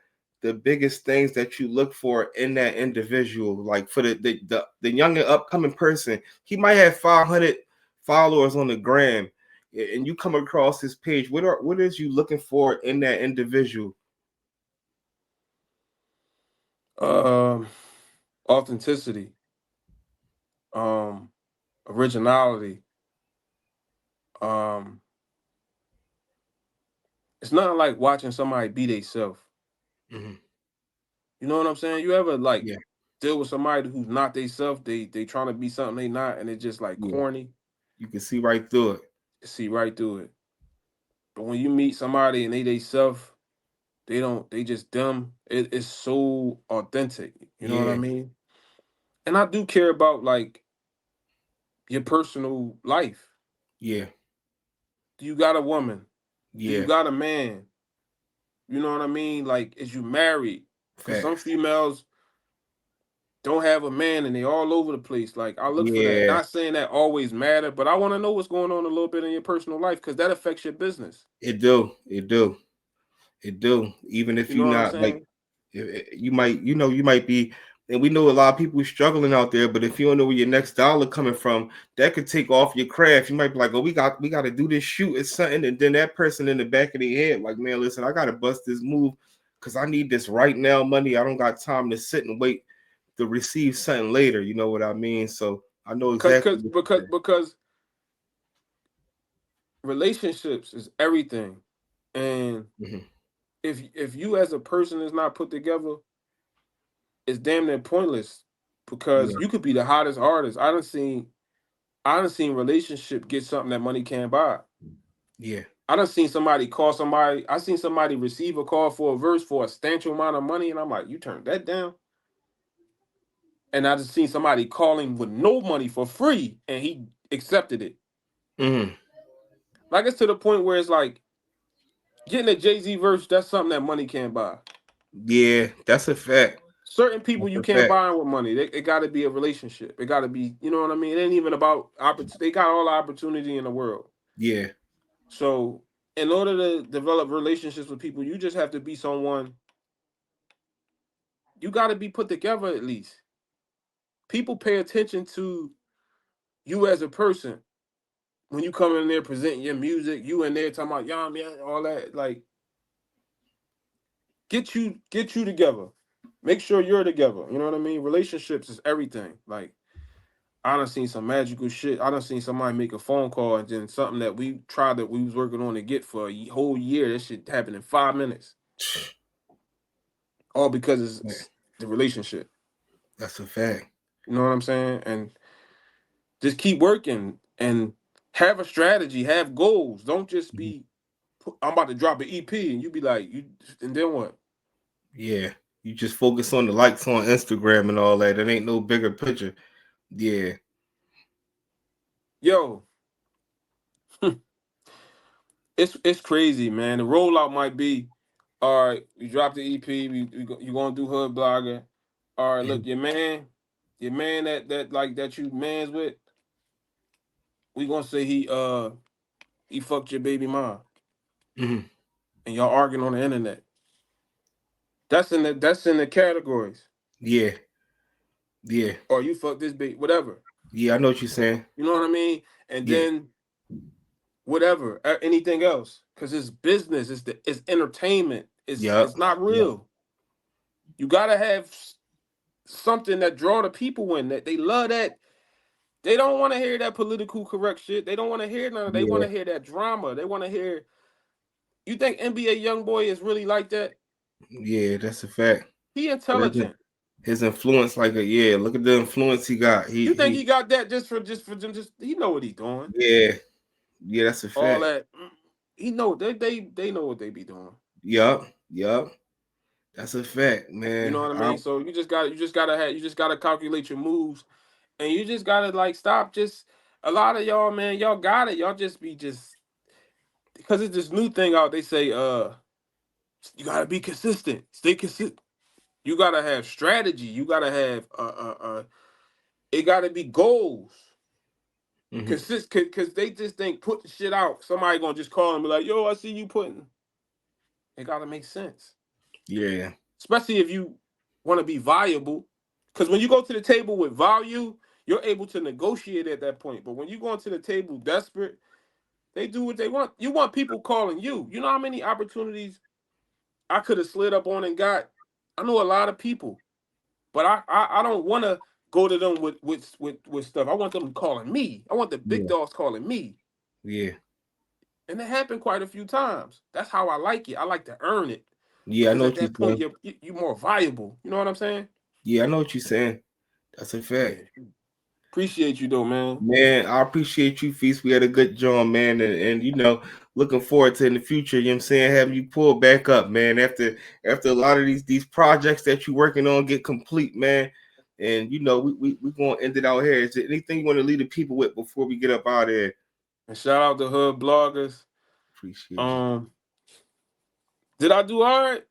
biggest things that you look for in that individual? Like for the young and upcoming person, he might have 500 followers on the gram, and you come across his page. What is you looking for in that individual? Um, Authenticity, um, originality. Um, it's nothing like watching somebody be themselves. Mhm. You know what I'm saying? You ever like Yeah, deal with somebody who's not themselves? They trying to be something they not, and it's just like yeah. corny. You can see right through it. You see right through it. But when you meet somebody and they self, they don't. They just them. It's so authentic. You know what I Yeah, mean? And I do care about like your personal life. yeah, Do you got a woman? Do you yeah. got a man? You know what I mean? Like, is you married? Because some Facts. females don't have a man and they all over the place. Like, I look for that. Yeah, Not saying that always matter, but I want to know what's going on a little bit in your personal life because that affects your business. it do. It do. It do. Even if You know you what I'm not like, saying? you might, you might be, and we know a lot of people struggling out there. But if you don't know where your next dollar coming from, that could take off your craft. You might be like, oh, we got to do this shoot or something, and then that person in the back of their head, like, man, listen, I got to bust this move because I need this right now money. I don't got time to sit and wait to receive something later. You know what I mean? So I know Cause, exactly cause, what because, because relationships is everything, and you're saying. if you as a person is not put together, it's damn near pointless. Because Yeah, you could be the hottest artist. I done seen relationship get something that money can't buy. yeah, I done seen somebody call somebody. I seen somebody receive a call for a verse for a substantial amount of money, and I'm like, you turned that down. And I just seen somebody calling with no money for free, and he accepted it. mm, Like it's to the point where it's like getting a Jay-Z verse. That's something that money can't buy. yeah. That's a fact. Certain people That's you a can't fact. buy with money. It got to be a relationship. It got to be, you know what I mean? It ain't even about opportunity. They got all the opportunity in the world. Yeah. So in order to develop relationships with people, you just have to be someone. You got to be put together at least. People pay attention to you as a person when you come in there presenting your music. You in there talking about yum yeah, all that. Like get you together. Make sure you're together. You know what I mean? Relationships is everything. Like I done seen some magical shit. I done seen somebody make a phone call and then something that we tried that we was working on to get for a whole year. That shit happened in 5 minutes. All because it's the relationship. That's a fact. You know what I'm saying? And just keep working and have a strategy, have goals. Don't just Mhm. be I'm about to drop an EP and you be like, you and then what? Yeah. You just focus on the likes on Instagram and all that. It ain't no bigger picture. Yeah. Yo, it's crazy, man. The rollout might be, all right, we dropped the EP, you gonna do Hood Blogger. All right, look, your man that like that you mans with, we gonna say he fucked your baby mom Mhm. and y'all arguing on the internet. That's in the categories. Yeah. Yeah. Or you fuck this baby, whatever. Yeah. I know what you're saying. You know what I mean? And Yeah. then whatever, anything else. Cause it's business, it's entertainment. It's Yup. not Yup. real. You gotta have something that draw the people in that they love that. They don't want to hear that political correct shit. They don't want to hear none of. They want Yeah. to hear that drama. They want to hear. You think NBA YoungBoy is really like that? Yeah. That's a fact. He But intelligent. his influence, like yeah, look at the influence he got. You think he got that just he know what he doing. Yeah. Yeah, that's a All fact. that he know they know what they be doing. Yup. Yup. That's a fact, You man. know what I mean? So you just gotta calculate your moves, and you just gotta like stop. Just a lot of y'all, man, y'all got it. Y'all just be just because it's this new thing out. They say you gotta be consistent. Stay consistent. You gotta have strategy. You gotta have it gotta be goals. Mhm. Consistent because they just think put the shit out. Somebody gonna just call and be like, yo, I see you putting. It gotta make sense. Yeah. Especially if you want to be viable. Because when you go to the table with value, you're able to negotiate at that point. But when you go into the table desperate, they do what they want. You want people calling you. You know how many opportunities I could have slid up on and got? I know a lot of people. But I don't want to go to them with stuff. I want them calling me. I want the big Yeah. dogs calling me. Yeah. And it happened quite a few times. That's how I like it. I like to earn it. Yeah, I Because know at what you're that point, saying. you're more valuable. You know what I'm saying? Yeah, I know what you're saying. That's a fact. Yeah. Appreciate you though, man. Man, I appreciate you, Feast. We had a good job, man. And looking forward to in the future, you know what I'm saying, having you pull back up, man, after a lot of these projects that you're working on get complete, man. And we gonna end it out here. Is there anything you want to leave the people with before we get up out of here? And shout out to Hood Bloggers. Appreciate you. Did I do all right?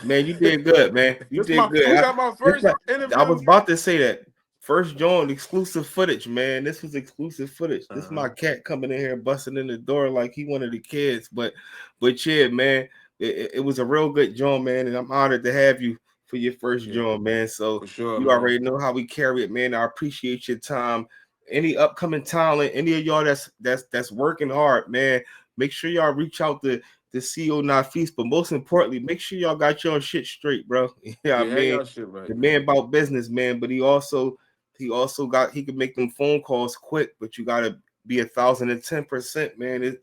Man, you did good, man. You did We good. got my first I interview. was about to say that. First joint, exclusive footage, man. This was exclusive footage. This is my cat coming in here busting in the door like he one of the kids. But yeah, man, it was a real good joint, man. And I'm honored to have you for your first joint, man. So For sure, you man. already know how we carry it, man. I appreciate your time. Any upcoming talent, any of y'all that's working hard, man, make sure y'all reach out to the CEO Nafees, but most importantly, make sure y'all got your shit straight, bro. Yeah, I Yeah, have mean, y'all shit right, the man. man about business, man, but he can make them phone calls quick, but you gotta be 1,010%, man.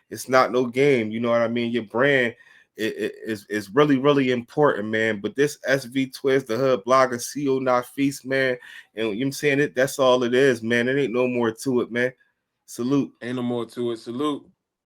It's not no game, you know what I mean? Your brand is really, really important, man. But this SV Twist, the Hood Blogger, CEO Nafees, man, and you know what I'm saying, that's all it is, man. There ain't no more to it, man. Salute. Ain't no more to it. Salute.